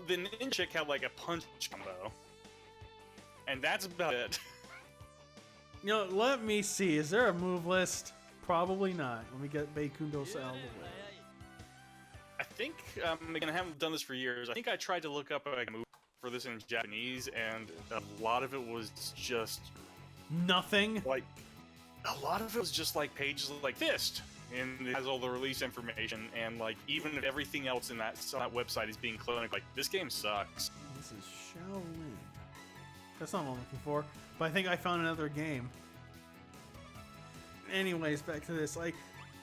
the ninja chick had like a punch combo, and that's about it. You know, let me see. Is there a move list? Probably not. Let me get Bakundos out of the way. I think again, I haven't done this for years. I think I tried to look up a move for this in Japanese, and a lot of it was just Nothing. like a lot of it was just like pages like Fist, and it has all the release information, and like even if everything else in that website is being cloned, like this game sucks. This is Shaolin. That's not what I'm looking for. But I think I found another game. Anyways, back to this. Like,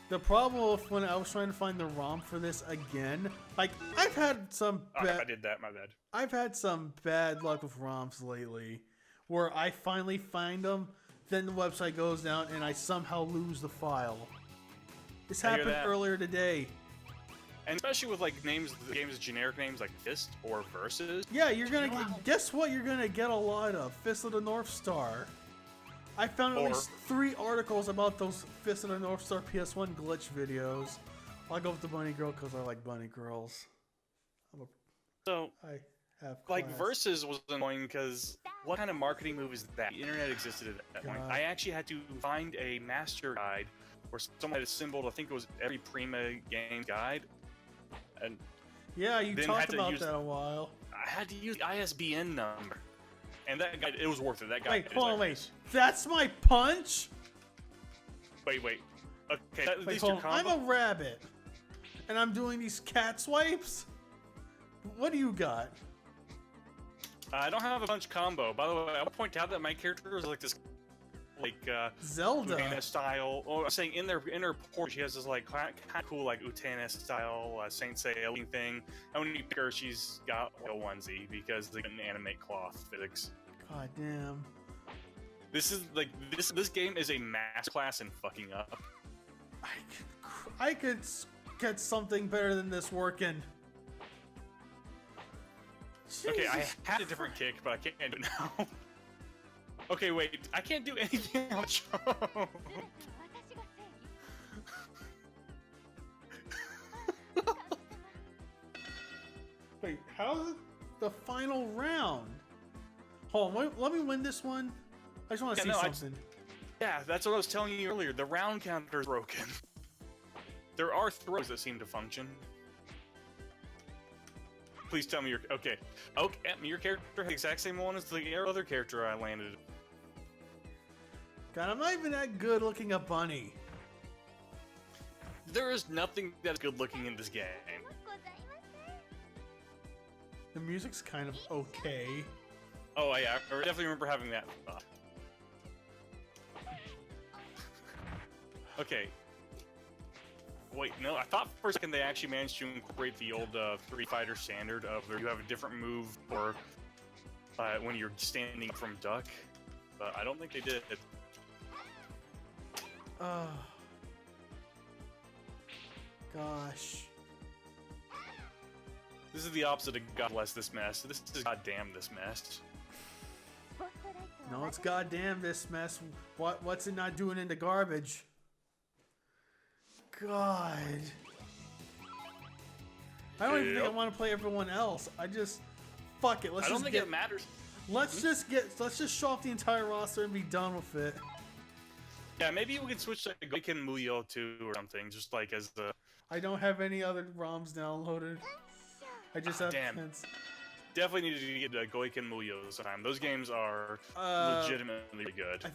the problem with when I was trying to find the ROM for this again, like I've had some I did that. My bad. I've had some bad luck with ROMs lately, where I finally find them, then the website goes down, and I somehow lose the file. This happened earlier today. And especially with like games with generic names like Fist or Versus. Yeah, you're gonna guess what? You're gonna get a lot of Fist of the North Star. I found at least 3 articles about those Fist of the North Star PS1 glitch videos. I'll go with the bunny girl because I like bunny girls. So I have class. like Versus was annoying because what kind of marketing move is that? The internet existed at that point. I actually had to find a master guide where someone had assembled, I think it was every Prima game guide. And yeah, you talked about that a while. I had to use the ISBN number, and that guy, it was worth it. That guy. Wait, hold on, wait. That's my punch. Wait. Okay, wait, hold on. I'm a rabbit, and I'm doing these cat swipes. What do you got? I don't have a punch combo. By the way, I'll point out that my character is like this. Like Zelda Utena style. Oh, I'm saying in her port, she has this like kind of cool like Utena style Saint Seiya thing. And when you pick her, she's got like, a onesie because they couldn't animate cloth physics. God damn. This is like this game is a masterclass in fucking up. I could get something better than this working. Okay, I had a different kick, but I can't do it now. Okay, wait, I can't do anything on the show. Wait, how's it the final round? Hold on, let me win this one. I just want to see something. Yeah, that's what I was telling you earlier. The round counter is broken. There are throws that seem to function. Please tell me okay. Okay, your character has the exact same one as the other character I landed. God, I'm not even that good looking a bunny. There is nothing that's good looking in this game. The music's kind of okay. Oh yeah, I definitely remember having that thought. Okay. Wait, no, I thought for a second they actually managed to incorporate the old Street Fighter standard of where you have a different move for when you're standing from duck, but I don't think they did. Oh. Gosh. This is the opposite of God bless this mess. This is goddamn this mess. No, it's goddamn this mess. What's it not doing in the garbage? God. I don't even think I want to play everyone else. I just fuck it. I don't think it matters. Let's just show off the entire roster and be done with it. Yeah, maybe we could switch to Goiken Muyo 2 or something, just like as the. I don't have any other ROMs downloaded. I just have. Damn. Definitely need to get Goiken Muyo this time. Those games are legitimately good. I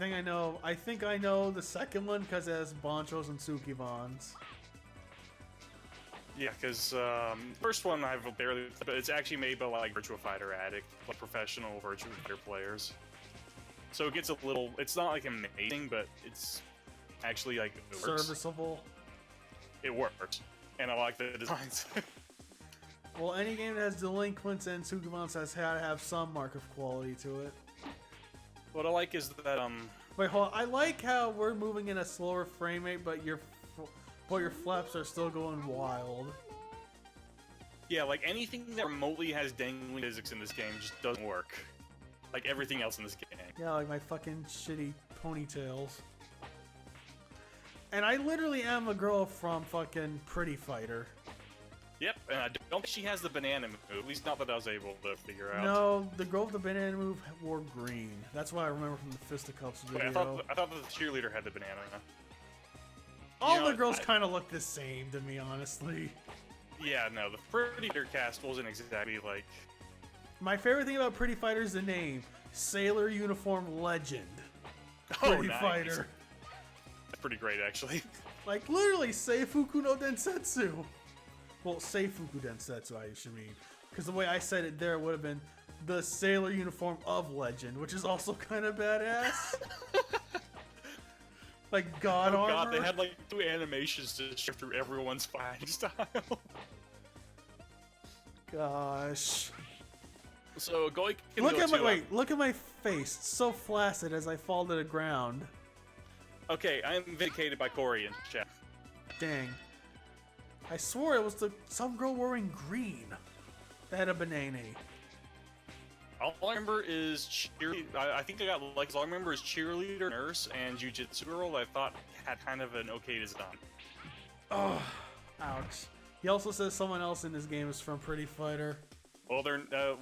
think I know the second one because it has Bonchos and Tsukibans. Yeah, because first one I've barely, but it's actually made by like Virtua Fighter Addict, like professional Virtua Fighter players. So it gets a little, it's not like amazing, but it's actually like it works. Serviceable. It works, and I like the designs. Well, any game that has delinquents and Tsukibans has had to have some mark of quality to it. What I like is that Wait, hold on. I like how we're moving in a slower frame rate, but your flaps are still going wild. Yeah, like anything that remotely has dangling physics in this game just doesn't work. Like everything else in this game. Yeah, like my fucking shitty ponytails. And I literally am a girl from fucking Pretty Fighter. Yep, and I don't think she has the banana move, at least not that I was able to figure out. No, the girl with the banana move wore green. That's what I remember from the Fisticuffs video. Wait, I thought the cheerleader had the banana. All the girls kind of look the same to me, honestly. Yeah, no, the Pretty Fighter cast wasn't exactly like... My favorite thing about Pretty Fighter is the name. Sailor Uniform Legend. Pretty Fighter. That's pretty great, actually. Like, literally, Seifuku no Densetsu. Well, Seifuku Densetsu, I should mean. Because the way I said it there would have been the Sailor Uniform of Legend, which is also kind of badass. Like God armor. God, they had like 2 animations to shift through everyone's fighting style. Gosh. So going. Look at my face. It's so flaccid as I fall to the ground. Okay, I am vindicated by Corey in chat. Dang. I swore it was some girl wearing green that had a banana. All I remember is cheerleader. I think I got like. All I remember is cheerleader, nurse, and jujitsu girl. I thought had kind of an okay design. Oh, ouch. He also says someone else in this game is from Pretty Fighter. Well,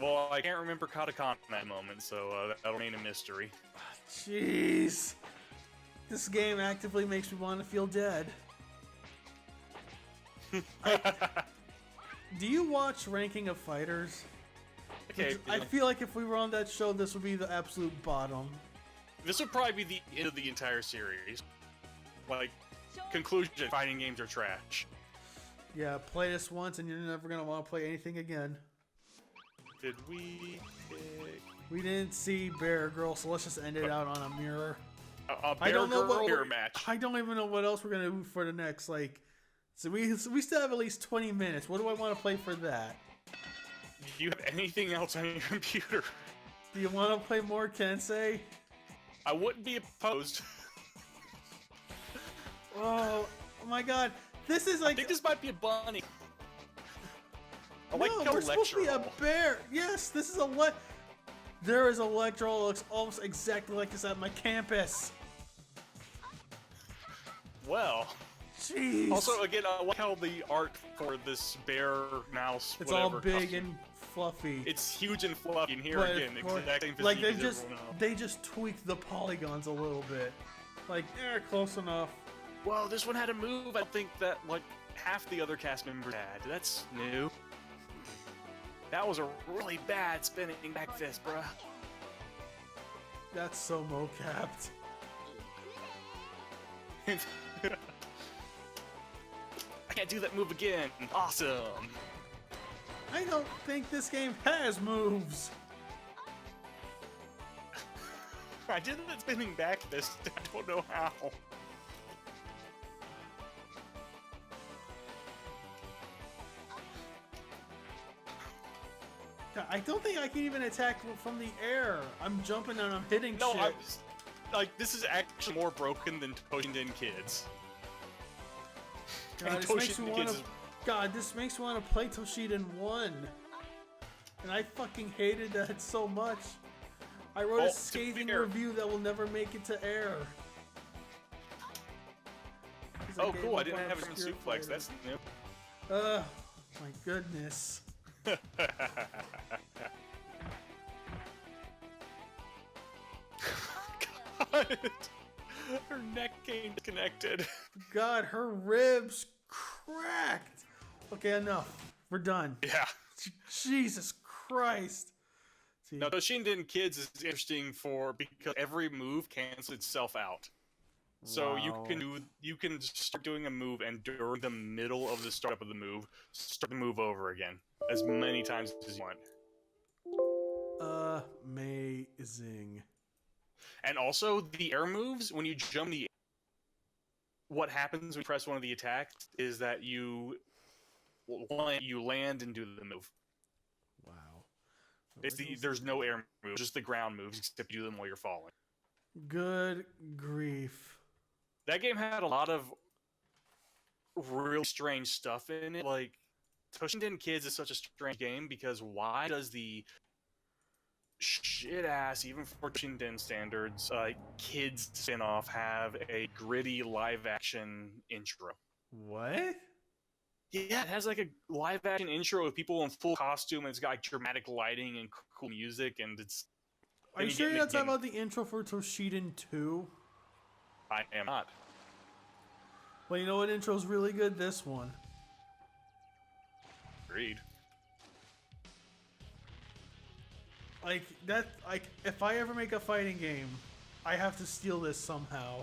well, I can't remember Katakana in that moment, so that'll remain a mystery. Jeez, this game actively makes me want to feel dead. Do you watch Ranking of Fighters? Okay. I feel like if we were on that show, this would be the absolute bottom. This would probably be the end of the entire series. Like, conclusion, fighting games are trash. Yeah, play this once and you're never going to want to play anything again. Did we pick... We didn't see Bear Girl, so let's just end it out on a mirror. A Bear Girl mirror match. I don't even know what else we're going to do for the next, like... So we still have at least 20 minutes. What do I want to play for that? Do you have anything else on your computer? Do you want to play more Kensei? I wouldn't be opposed. Oh my god. This is like... I think this might be a bunny. I like no, how we're supposed to be a Electro. bear. Yes, this is a There is Electro that looks almost exactly like this at my campus. Well... Jeez. Also, again, I like how the art for this bear mouse, it's whatever, all big costume, and fluffy. it's huge and fluffy. And here But again, of course, exact same physique like as everyone else. they just tweaked the polygons a little bit. Like, close enough. Well, this one had a move I think that like half the other cast members had. That's new. That was a really bad spinning back fist, bruh. That's so mo-capped. I can't do that move again. Awesome. I don't think this game has moves. I did that spinning back fist. I don't know how. I don't think I can even attack from the air. I'm jumping and I'm hitting No, shit. like this is actually more broken than Toshinden Kids. God, this makes me want to. God, this makes me want to play Toshiden 1. And I fucking hated that so much. I wrote a scathing review that will never make it to air. Oh, cool! I didn't have a German suplex. That's new. My goodness. God, her neck came disconnected. God, her ribs cracked. Okay, enough. We're done. Yeah. Jesus Christ. See. Now, Toshinden Kids is interesting because every move cancels itself out. So Wow. you can start doing a move, and during the middle of the startup of the move, start the move over again as many times as you want. Amazing. And also the air moves, when you jump what happens when you press one of the attacks is that you land and do the move. Wow. There's no air moves, just the ground moves, except you do them while you're falling. Good grief. That game had a lot of really strange stuff in it. Like, Toshinden Kids is such a strange game because why does the shit-ass, even for Toshinden standards, kids spin-off have a gritty live-action intro? What? Yeah, it has like a live-action intro with people in full costume, and it's got like dramatic lighting and cool music, and it's... Are you sure you're not talking about the intro for Toshinden 2? I am not. Well, you know what intro's really good? This one. Agreed. Like, that, like, if I ever make a fighting game, I have to steal this somehow.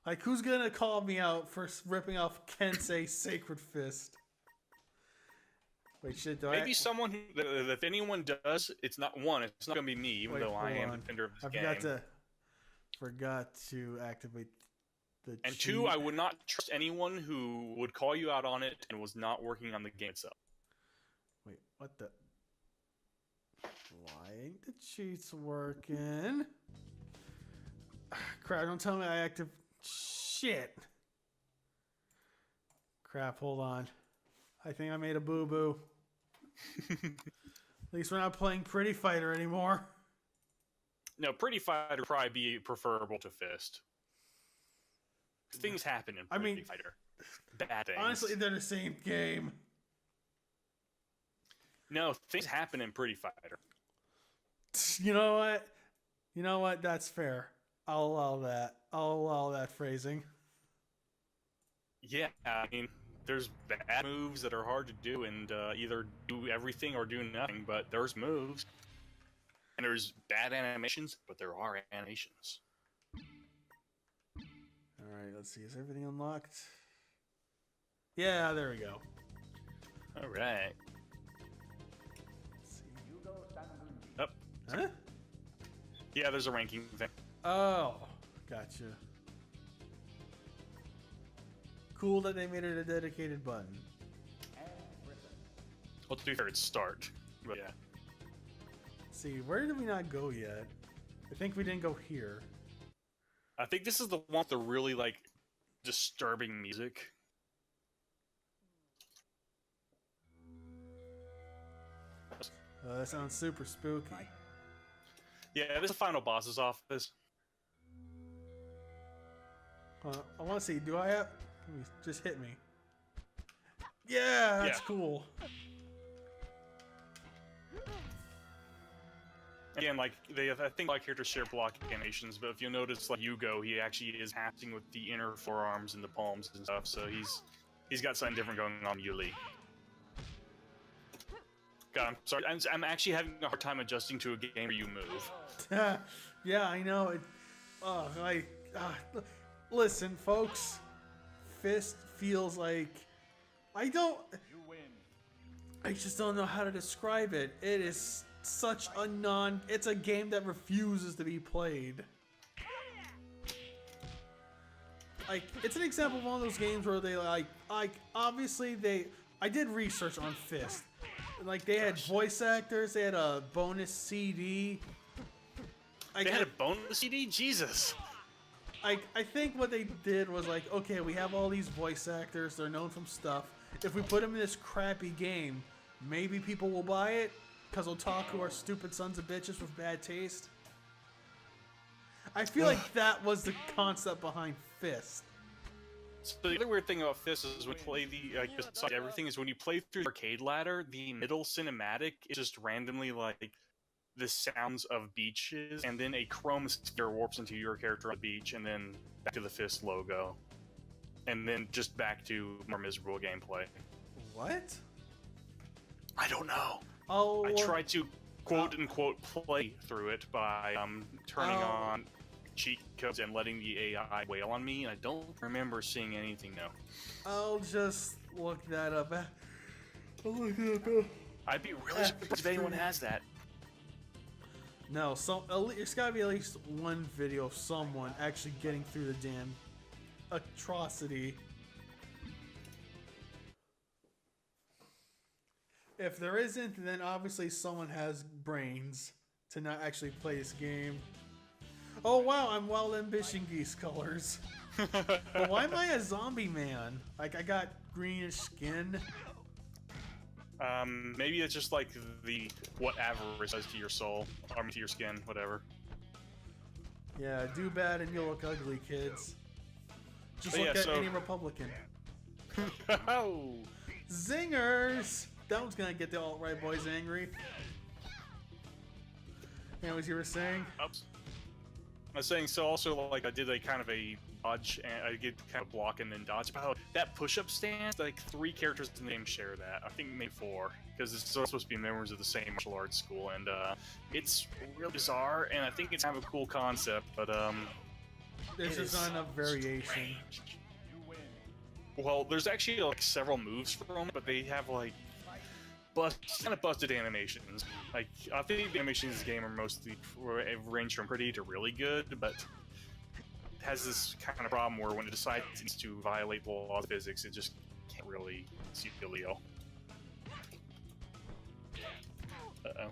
Like, who's gonna call me out for ripping off Kensei Sacred Fist? Wait, shit, Maybe someone who, if anyone does, it's not gonna be me, even though I am the defender of this game. Forgot to activate the And cheat. 2, I would not trust anyone who would call you out on it and was not working on the game itself. Wait, what the? Why ain't the cheats working? Crap, don't tell me I active... Shit. Crap, hold on. I think I made a boo-boo. At least we're not playing Pretty Fighter anymore. No, Pretty Fighter would probably be preferable to Fist. Things happen in Pretty Fighter. Bad things. Honestly, they're the same game. No, things happen in Pretty Fighter. You know what? You know what? That's fair. I'll allow that. I'll allow that phrasing. Yeah, I mean, there's bad moves that are hard to do and either do everything or do nothing, but there's moves. And there's bad animations, but there are animations. Alright, let's see. Is everything unlocked? Yeah, there we go. Alright. Up. Huh? Yeah, there's a ranking thing. Oh, gotcha. Cool that they made it a dedicated button. Well, to be fair, it's start. But yeah. Let's see, where did we not go yet? I think we didn't go here. I think this is the one with the really, like, disturbing music. That sounds super spooky. Yeah, this is the final boss's office. I want to see, do I have... Just hit me. Yeah, that's cool. Again, like, I think like characters share block animations, but if you'll notice, like Yugo, he actually is acting with the inner forearms and the palms and stuff, so he's got something different going on Yuli. God, I'm sorry. I'm actually having a hard time adjusting to a game where you move. Yeah, I know. Listen, folks. Fist feels like... I just don't know how to describe it. It is such a it's a game that refuses to be played. Like, it's an example of one of those games where they obviously I did research on Fist. Like, they had voice actors, they had a bonus CD. They had a bonus CD? Jesus! I think what they did was like, okay, we have all these voice actors, they're known from stuff. If we put them in this crappy game, maybe people will buy it. Because otaku are stupid sons of bitches with bad taste. I feel like that was the concept behind Fist. So the other weird thing about Fist is when you play the besides everything is when you play through the arcade ladder, the middle cinematic is just randomly like the sounds of beaches, and then a chrome sphere warps into your character on the beach, and then back to the Fist logo, and then just back to more miserable gameplay. What? I don't know. Oh, I tried to quote unquote play through it by turning on cheat codes and letting the AI wail on me, and I don't remember seeing anything new. I'll just look that up. I'd be really surprised if anyone has that. No, there's gotta be at least one video of someone actually getting through the damn atrocity. If there isn't, then obviously someone has brains to not actually play this game. Oh wow, I'm Wild Ambition Geese colors. But why am I a zombie man? Like, I got greenish skin. Maybe it's just like what avarice does to your soul, or to your skin, whatever. Yeah, do bad and you'll look ugly, kids. Just look at any Republican. Oh! Zingers! That one's gonna get the alt-right boys angry. And what you were saying? Oops. I was saying, so also, like, I did a kind of a dodge, and I did kind of block and then dodge. But that push-up stance, like, 3 characters in the game share that. I think maybe 4, because it's supposed to be members of the same martial arts school, and it's real bizarre, and I think it's kind of a cool concept, but there's just not enough variation. Well, there's actually like several moves from it, but they have like kind of busted animations. Like, I think the animations in this game are mostly range from pretty to really good, but it has this kind of problem where when it decides to violate the laws of physics, it just can't really see the deal. Uh-oh.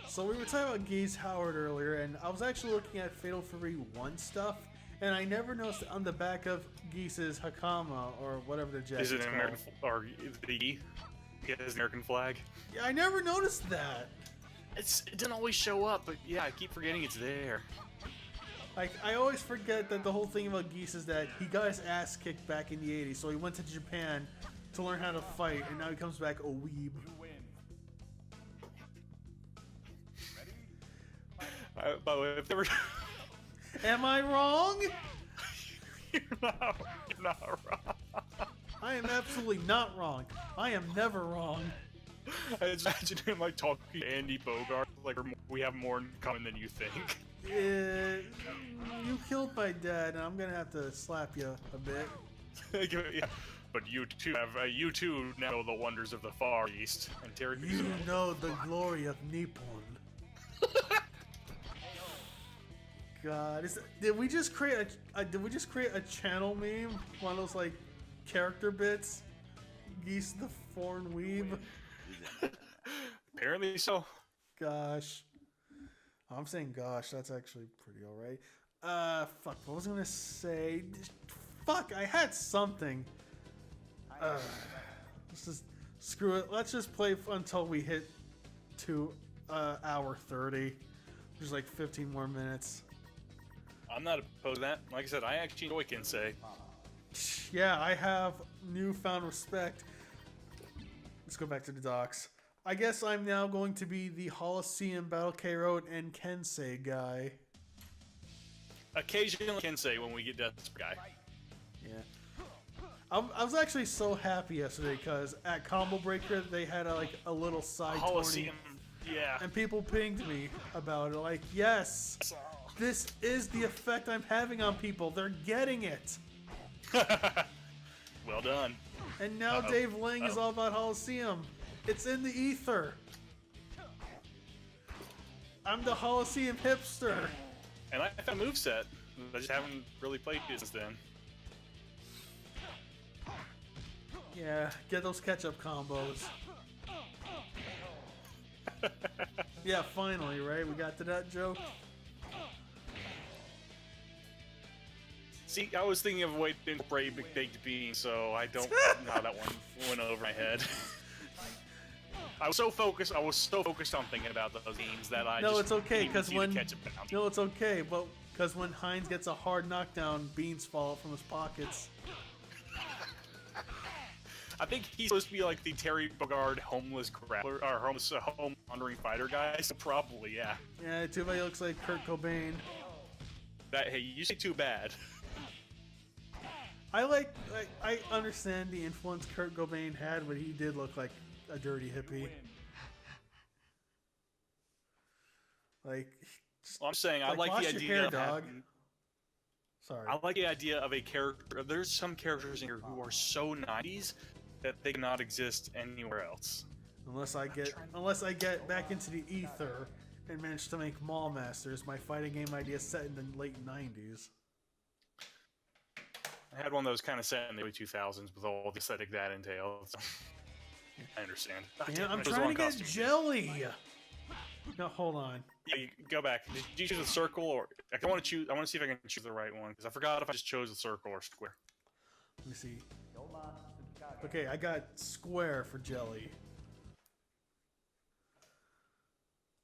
So we were talking about Geese Howard earlier, and I was actually looking at Fatal Fury 1 stuff, and I never noticed on the back of Geese's Hakama, or whatever the jacket's Is it an American, called. or the his American flag? Yeah, I never noticed that. It didn't always show up, but yeah, I keep forgetting it's there. Like, I always forget that the whole thing about Geese is that he got his ass kicked back in the 80s, so he went to Japan to learn how to fight, and now he comes back a weeb. By the way, if ever... Am I wrong? You're not wrong. I am absolutely not wrong. I am never wrong. I just imagine him like talking to Andy Bogart, like we have more in common than you think. You killed my dad, and I'm gonna have to slap you a bit. Yeah. But you too now know the wonders of the Far East. And Terry, You know the glory of Nippon. God, did we just create a channel meme? One of those like character bits? Geese the foreign weeb. Apparently so. Gosh, I'm saying gosh. That's actually pretty alright. Fuck. What was I gonna say? Fuck. I had something. Let's just screw it. Let's just play until we hit to hour 30. There's like 15 more minutes. I'm not opposed to that. Like I said, I actually enjoy Kensei. Yeah, I have newfound respect. Let's go back to the docs. I guess I'm now going to be the Holocene, Battle K Road, and Kensei guy. Occasionally Kensei when we get desperate guy. Yeah. I was actually so happy yesterday because at Combo Breaker they had a little side tourney. Yeah. And people pinged me about it. Like, yes, this is the effect I'm having on people. They're getting it. Well done. And now Dave Lang is all about Holocene. It's in the ether. I'm the Holocene hipster. And I found a moveset. I just haven't really played it since then. Yeah, get those ketchup combos. Yeah, finally, right? We got to that joke. See, I was thinking of a way to incorporate baked beans, so I don't know how that one went over my head. I was so focused on thinking about those games that I No, just it's okay, didn't even because see the when ketchup bounty. no, it's okay, but because when Heinz gets a hard knockdown, beans fall from his pockets. I think he's supposed to be like the Terry Bogard homeless grappler or homeless home wandering fighter guy. So probably, yeah. Yeah, too bad he looks like Kurt Cobain. Hey, you say too bad. I understand the influence Kurt Cobain had, but he did look like a dirty hippie. Like, Well, I'm saying I like wash the your idea hair, of dog. having, Sorry. I like the idea of a character. There's some characters in here who are so 90s that they cannot exist anywhere else. Unless I get back into the ether and manage to make Mall Masters, my fighting game idea set in the late 90s. I had one that was kind of set in the early 2000s with all the aesthetic that entails. So I understand. Damn, I'm trying to get jelly. No, hold on. Yeah, you go back. Did you choose a circle or? I want to choose. I want to see if I can choose the right one because I forgot if I just chose a circle or square. Let me see. Okay, I got square for jelly.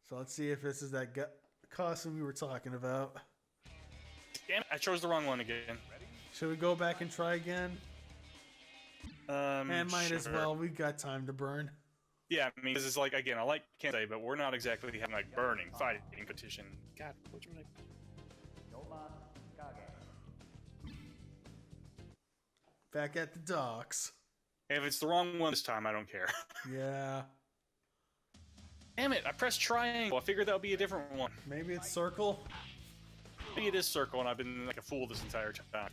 So let's see if this is that costume we were talking about. Damn it! I chose the wrong one again. Should we go back and try again? And might as well. We got time to burn. Yeah, I mean, this is like, again, I like Kensei, but we're not exactly having like burning fighting competition. God, what's your name? Back at the docks. If it's the wrong one this time, I don't care. Yeah. Damn it! I pressed triangle. I figured that would be a different one. Maybe it's circle. Maybe it is circle, and I've been like a fool this entire time.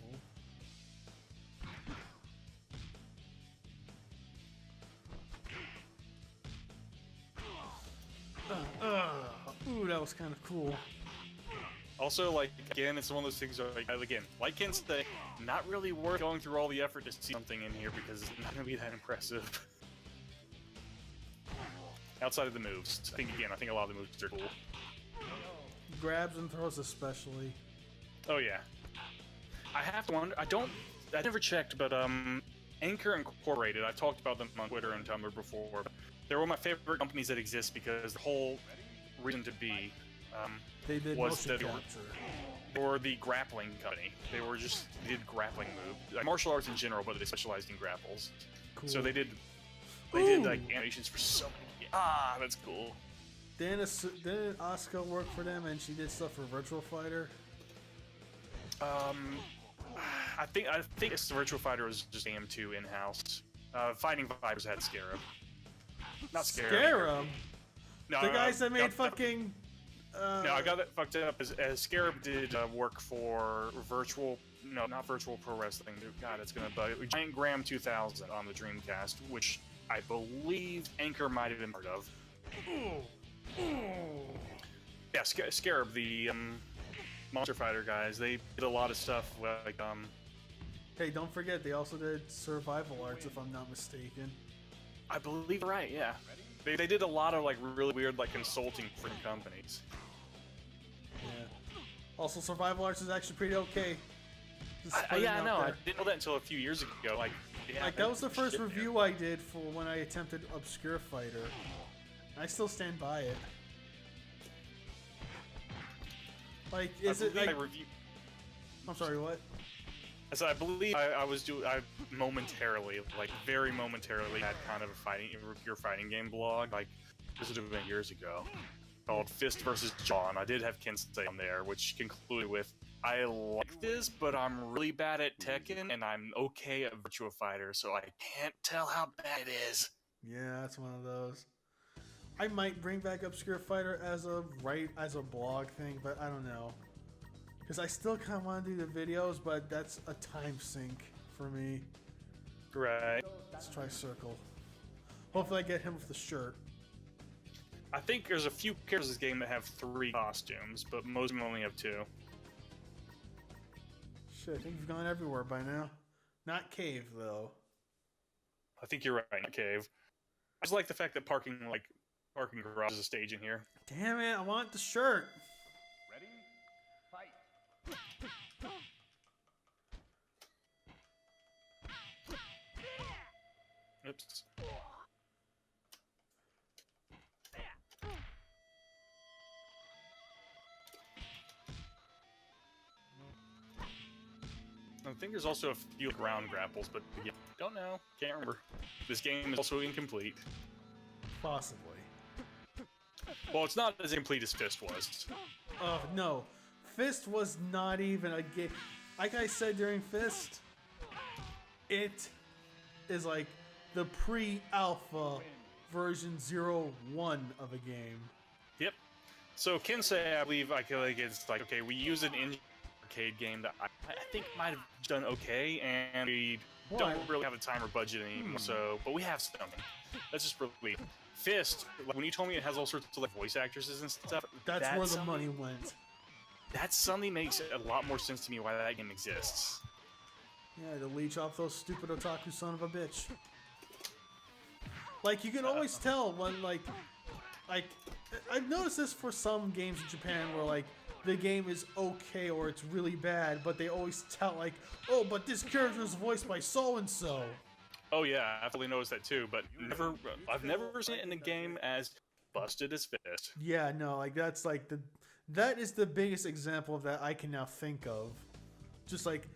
Ooh, that was kind of cool. Also, like, again, it's one of those things where, like Kensei, not really worth going through all the effort to see something in here because it's not going to be that impressive. Outside of the moves. I think a lot of the moves are cool. Grabs and throws especially. Oh, yeah. I have to wonder, I never checked, but, Anchor Incorporated, I've talked about them on Twitter and Tumblr before. They're one of my favorite companies that exist because the whole reason to be, they did was motion that capture. they were the grappling company. They did grappling moves, like martial arts in general, but they specialized in grapples. Cool. So they did like animations for so many. That's cool. Didn't Asuka work for them and she did stuff for Virtual Fighter? I think it's the Virtual Fighter was just AM2 in-house. Fighting Fighters had Scarab. Not Scarab. Scarab? No, the guys that made fucking... No, I got that fucked up. As Scarab did work for not Virtual Pro Wrestling. God, it's gonna bug it. Giant Graham 2000 on the Dreamcast, which I believe Anchor might have been part of. Yeah, Scarab, the Monster Fighter guys. They did a lot of stuff like Hey, don't forget they also did Survival Arts, if I'm not mistaken. I believe you're right. Yeah, they did a lot of like really weird like consulting for companies. Yeah. Also, Survival Arts is actually pretty okay. Yeah, I know. I didn't know that until a few years ago. Like that was the first review I did for when I attempted Obscure Fighter. I still stand by it. Like, is it like... I'm sorry, what? So I believe I momentarily, like very momentarily, had kind of a pure fighting game blog. Like, this would have been years ago, called Fist vs. Jaw, and I did have Kensei on there, which concluded with, I like this, but I'm really bad at Tekken, and I'm okay at Virtua Fighter, so I can't tell how bad it is. Yeah, that's one of those. I might bring back Obscure Fighter as a blog thing, but I don't know. Because I still kind of want to do the videos, but that's a time sink for me. Right. Let's try Circle. Hopefully I get him with the shirt. I think there's a few characters in this game that have 3 costumes, but most of them only have 2. Shit, I think you've gone everywhere by now. Not Cave, though. I think you're right, Cave. I just like the fact that parking garage is a stage in here. Damn it, I want the shirt. Ready? Fight. Oops. think there's also a few ground grapples, but yeah, don't know. Can't remember. This game is also incomplete. Possibly. Well, it's not as incomplete as Fist was. Oh, no. Fist was not even a game. Like I said during Fist, it is like the pre-alpha version 0-1 of a game. Yep. So Kensei, I believe, I feel like it's like, okay, we use an arcade game that I think might have done okay, and we don't really have the time or budget anymore. So, but we have something. That's just really Fist. Like, when you told me it has all sorts of like voice actresses and stuff, that's where the money went. That suddenly makes a lot more sense to me why that game exists. Yeah, to leech off those stupid otaku son of a bitch. Like, you can always tell when, like, I've noticed this for some games in Japan where, like, the game is okay or it's really bad, but they always tell, like, oh, but this character is voiced by so-and-so. Oh, yeah, I've definitely noticed that too, but I've never seen it in the game as busted as Fist. Yeah, no, like, that's, like, that is the biggest example of that I can now think of. Just, like,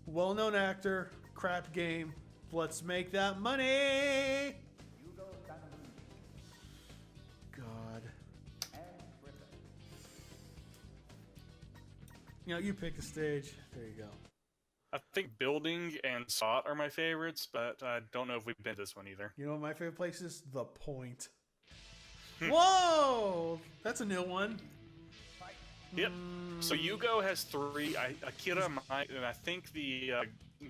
well-known actor, crap game, let's make that money! God. You know, you pick a stage. There you go. I think Building and Sought are my favorites, but I don't know if we've been to this one either. You know what my favorite place is? The Point. Whoa! That's a new one. Yep. So Yugo has 3. Akira might, and I think the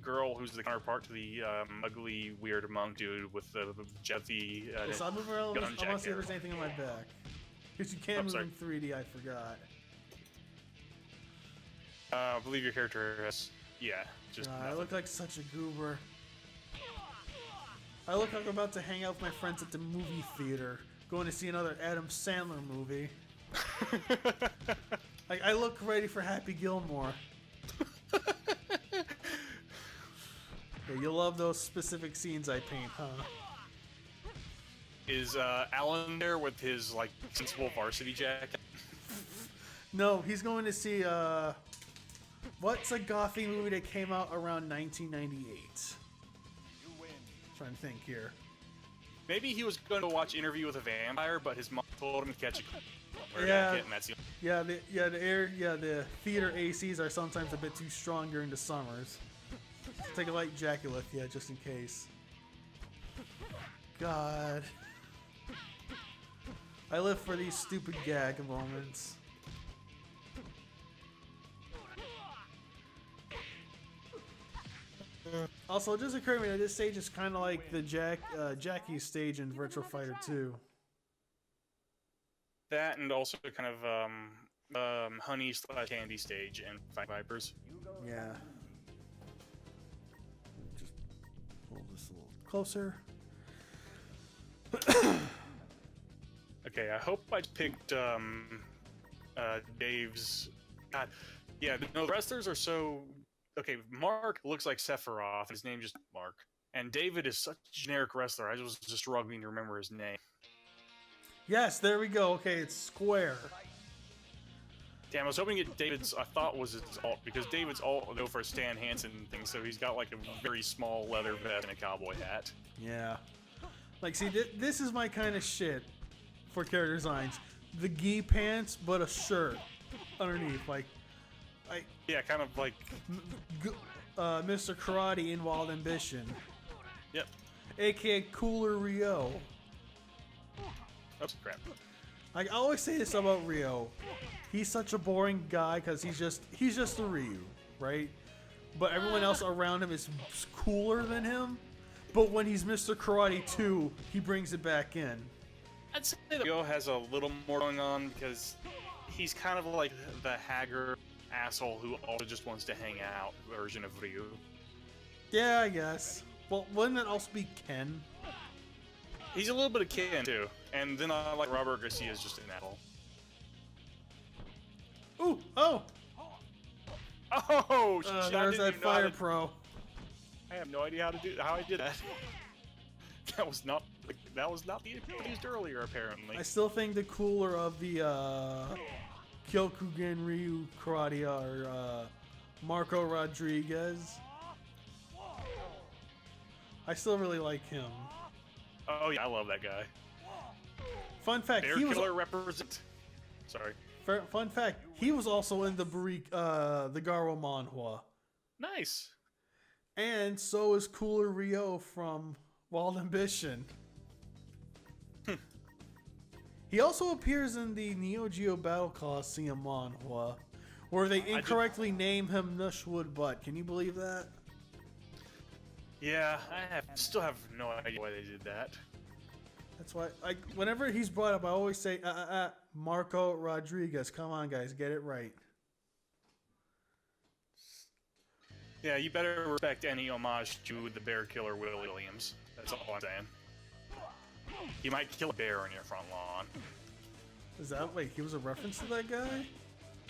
girl who's the counterpart to the ugly, weird monk dude with the Jethy. So I'm moving around. I want to see if there's anything on my back. Because you can move in 3D, I forgot. I believe your character has. Yeah, just. I look like such a goober. I look like I'm about to hang out with my friends at the movie theater, going to see another Adam Sandler movie. Like, I look ready for Happy Gilmore. Yeah, you love those specific scenes I paint, huh? Is Alan there with his like sensible varsity jacket? No, he's going to see what's a gothy movie that came out around 1998? Trying to think here. Maybe he was going to watch Interview with a Vampire, but his mom told him to catch a yeah, jacket, and that's the the theater ACs are sometimes a bit too strong during the summers. Take a light jacket with you, just in case. God. I live for these stupid gag moments. Also, it just occurred to me that this stage is kind of like the Jackie stage in Virtua Fighter 2. That, and also kind of honey/candy stage in Fight Vipers. Yeah. Just pull this a little closer. Okay, I hope I picked Dave's. God, yeah, no, the wrestlers are so. Okay, Mark looks like Sephiroth. His name just Mark, and David is such a generic wrestler. I was just struggling to remember his name. Yes, there we go. Okay, it's Square. Damn, I was hoping it David's. I thought was his alt because David's alt will go for a Stan Hansen thing, so he's got like a very small leather vest and a cowboy hat. Yeah. Like, see, this is my kind of shit for character designs. The gi pants, but a shirt underneath, like yeah, kind of like Mr. Karate in Wild Ambition. Yep. AKA Cooler Ryo. Oops, crap. I always say this about Ryo. He's such a boring guy because he's just a Ryu, right? But everyone else around him is cooler than him. But when he's Mr. Karate 2, he brings it back in. I'd say that Ryo has a little more going on because he's kind of like the haggard asshole who also just wants to hang out version of Ryu. Yeah, I guess. Well, wouldn't that also be Ken? He's a little bit of Ken too, and then I like Robert Garcia is just an asshole. Ooh! Oh! Oh! There's that Fire Pro. I have no idea how I did that. That was not the used earlier apparently. I still think the cooler of the Kyokugen Ryu Karate are Marco Rodriguez. I still really like him. Oh yeah, I love that guy. Fun fact, Bear he was. Killer represent. Sorry. Fun fact, he was also in the Garo manhwa. Nice. And so is Cooler Ryo from Wild Ambition. He also appears in the Neo Geo Battle Coliseum manhwa, where they incorrectly name him Nushwood Butt. Can you believe that? Yeah, still have no idea why they did that. That's why, like, whenever he's brought up, I always say, Marco Rodriguez. Come on, guys, get it right. Yeah, you better respect any homage to the Bear Killer Will Williams. That's all I'm saying. You might kill a bear on your front lawn. Is that, wait, he was a reference to that guy?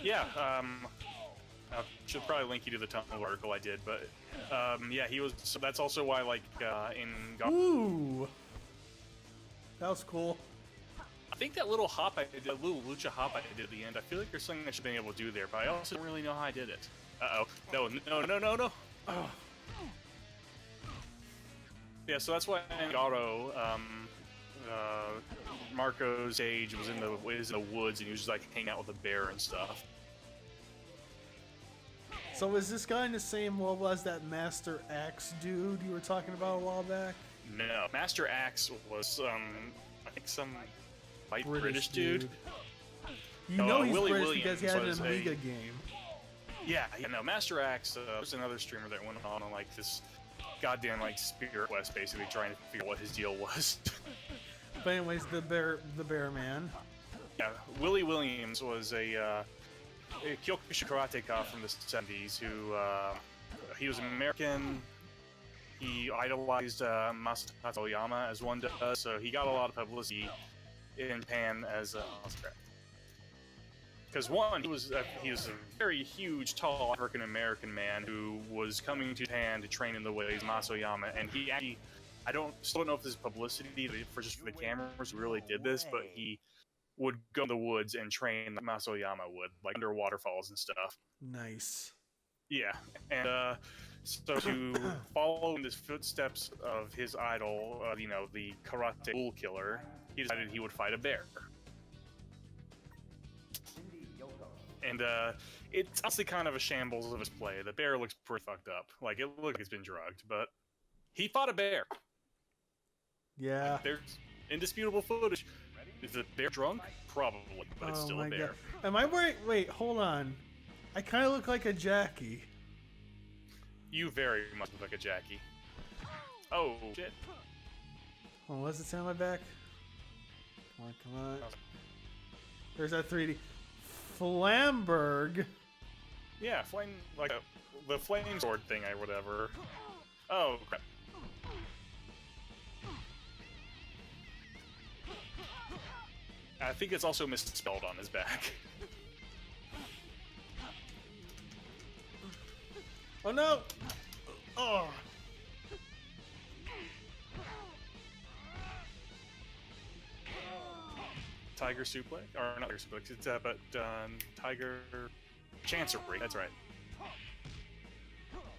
Yeah, I should probably link you to the Tumblr article I did, but, yeah, he was, so that's also why, like, Ooh! That was cool. I think that little hop I did, that little lucha hop I did at the end, I feel like there's something I should have been able to do there, but I also don't really know how I did it. Uh-oh. No. Oh. Yeah, so that's why Garo, Marco's age was in the woods and he was just like hanging out with a bear and stuff. So is this guy in the same level as that Master Axe dude you were talking about a while back? No, Master Axe was I think some white British dude. You know he's Willie British Williams because he had an Amiga game. Yeah, no, Master Axe was another streamer that went on like this goddamn like spirit quest, basically trying to figure out what his deal was. But anyways, the bear man. Yeah, Willie Williams was a Kyokushin karateka from the 70s who he was an American. He idolized Masataka Oyama as one does, so he got a lot of publicity in Japan as because one, he was a very huge, tall African American man who was coming to Japan to train in the ways of Masoyama, and he actually, still don't know if this is publicity for just for the cameras, who really did this, but he would go in the woods and train like Masoyama would, like under waterfalls and stuff. Nice. Yeah, and so to follow in the footsteps of his idol, the karate bull killer, he decided he would fight a bear. And it's honestly kind of a shambles of his play. The bear looks pretty fucked up. Like, it looks like it's been drugged, but he fought a bear. Yeah. Like, there's indisputable footage. Is the bear drunk? Probably, but it's still a bear. God. Am I right? Wait, hold on. I kind of look like a Jackie. You very much look like a Jackie. Oh, shit. Oh, what's the sound on my back? Come on. There's that 3D. Flamberg. Yeah, the flame sword thing or whatever. Oh, crap. I think it's also misspelled on his back. Oh no! Oh! Tiger suplex? Or not Tiger suplex, it's Tiger Chancery, that's right.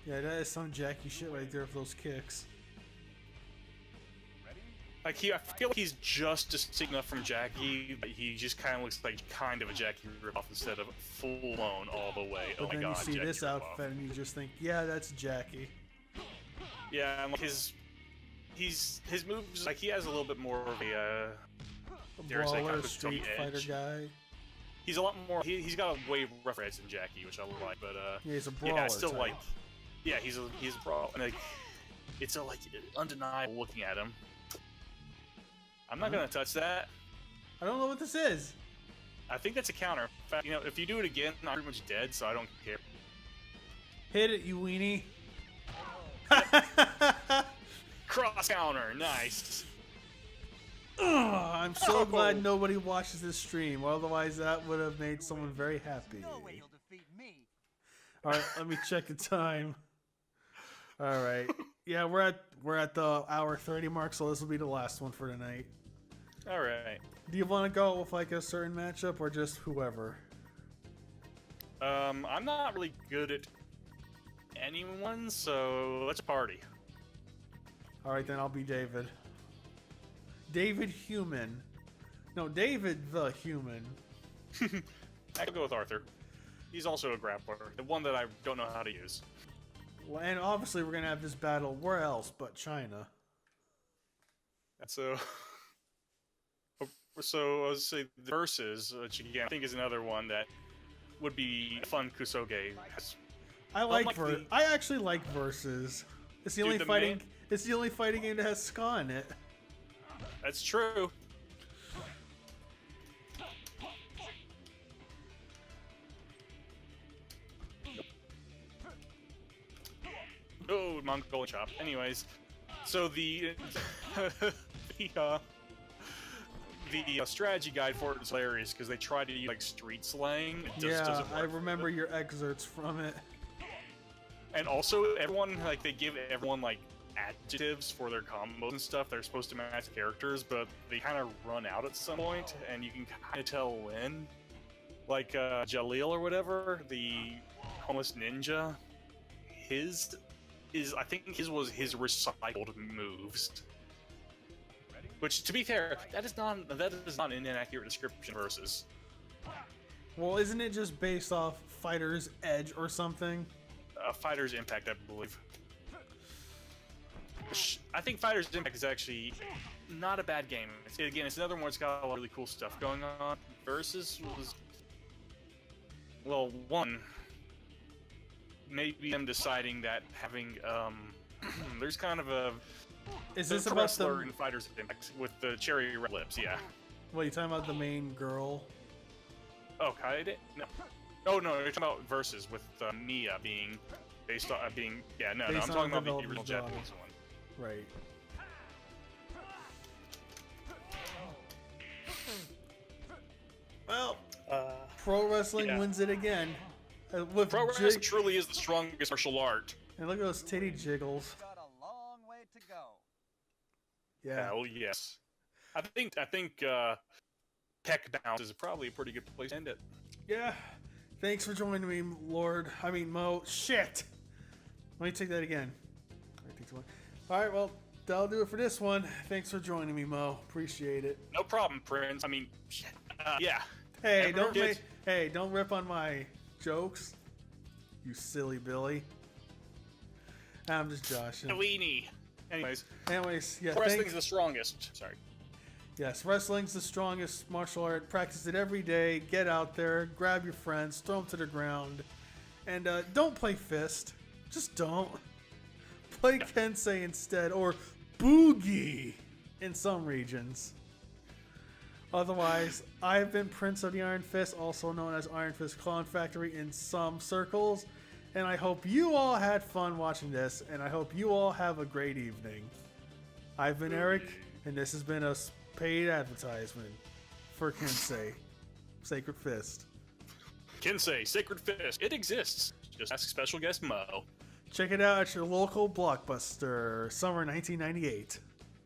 Yeah, that is some Jackie shit right there for those kicks. Like, I feel like he's just distinct enough from Jackie, but he just kind of looks like kind of a Jackie ripoff instead of full-blown all the way. But oh my then god, you see Jackie this ripoff. outfit and you just think, yeah, that's Jackie. Yeah, and like his moves, like, he has a little bit more of a Brawler, street fighter guy. He's a lot more. He's got a way rougher edge than Jackie, which I like. But yeah, he's a brawler. Yeah, I still type. like. Yeah, he's a brawler. And like, it's so like undeniable looking at him. I'm not gonna touch that. I don't know what this is. I think that's a counter. In fact, if you do it again, I'm pretty much dead, so I don't care. Hit it, you weenie. Cross counter, nice. I'm so glad nobody watches this stream. Otherwise, that would have made someone very happy. No way he'll defeat me. All right, let me check the time. All right, yeah, we're at the hour 30 mark, so this will be the last one for tonight. All right. Do you want to go with like a certain matchup or just whoever? I'm not really good at anyone, so let's party. All right, then I'll be David. David Human. No, David the Human. I could go with Arthur. He's also a grappler. The one that I don't know how to use. Well, and obviously we're going to have this battle where else but China. So I was say the versus, which again I think is another one that would be fun. Kusoge. I actually like versus. It's the only fighting. It's the only fighting game that has ska in it. That's true. Oh, Mongolian chop. Anyways, so the the strategy guide for it is hilarious because they try to use like street slang. It just doesn't work. I remember your excerpts from it. And also, everyone they give everyone like adjectives for their combos and stuff. They're supposed to match characters, but they kind of run out at some point, and you can kind of tell when. Like Jalil or whatever, the homeless ninja, I think his was his recycled moves. Which, to be fair, that is not an inaccurate description versus. Well, isn't it just based off Fighter's Edge or something? Fighter's Impact, I believe. I think Fighter's Impact is actually not a bad game. It's another one that's got a lot of really cool stuff going on. Versus was, well, one, maybe them deciding that having there's kind of a wrestler in Fighter's Impact with the cherry red lips. Yeah. What, you talking about the main girl? Oh, Kaede? No. Oh no, you're talking about versus with Mia being based on being. Yeah, no, I'm talking about the original Japanese one. Right. Well, pro wrestling wins it again. Pro wrestling truly is the strongest martial art. And look at those titty jiggles. Got a long way to go. Yeah. Hell yes. I think Peck Bounce is probably a pretty good place to end it. Yeah. Thanks for joining me, Mo. Shit. Let me take that again. Alright, well, that'll do it for this one. Thanks for joining me, Mo. Appreciate it. No problem, Prince. Shit. Yeah. Hey, don't rip on my jokes, you silly Billy. I'm just joshing. Weenie. Anyways, yeah. Wrestling's the strongest. Sorry. Yes, wrestling's the strongest martial art. Practice it every day. Get out there, grab your friends, throw them to the ground, and don't play Fist. Just don't. Play Kensei instead, or Bugi in some regions. Otherwise, I've been Prince of the Iron Fist, also known as Iron Fist Clone Factory in some circles, and I hope you all had fun watching this, and I hope you all have a great evening. I've been Eric, and this has been a paid advertisement for Kensei Sacred Fist. Kensei Sacred Fist. It exists. Just ask special guest Mo. Check it out at your local Blockbuster, summer 1998.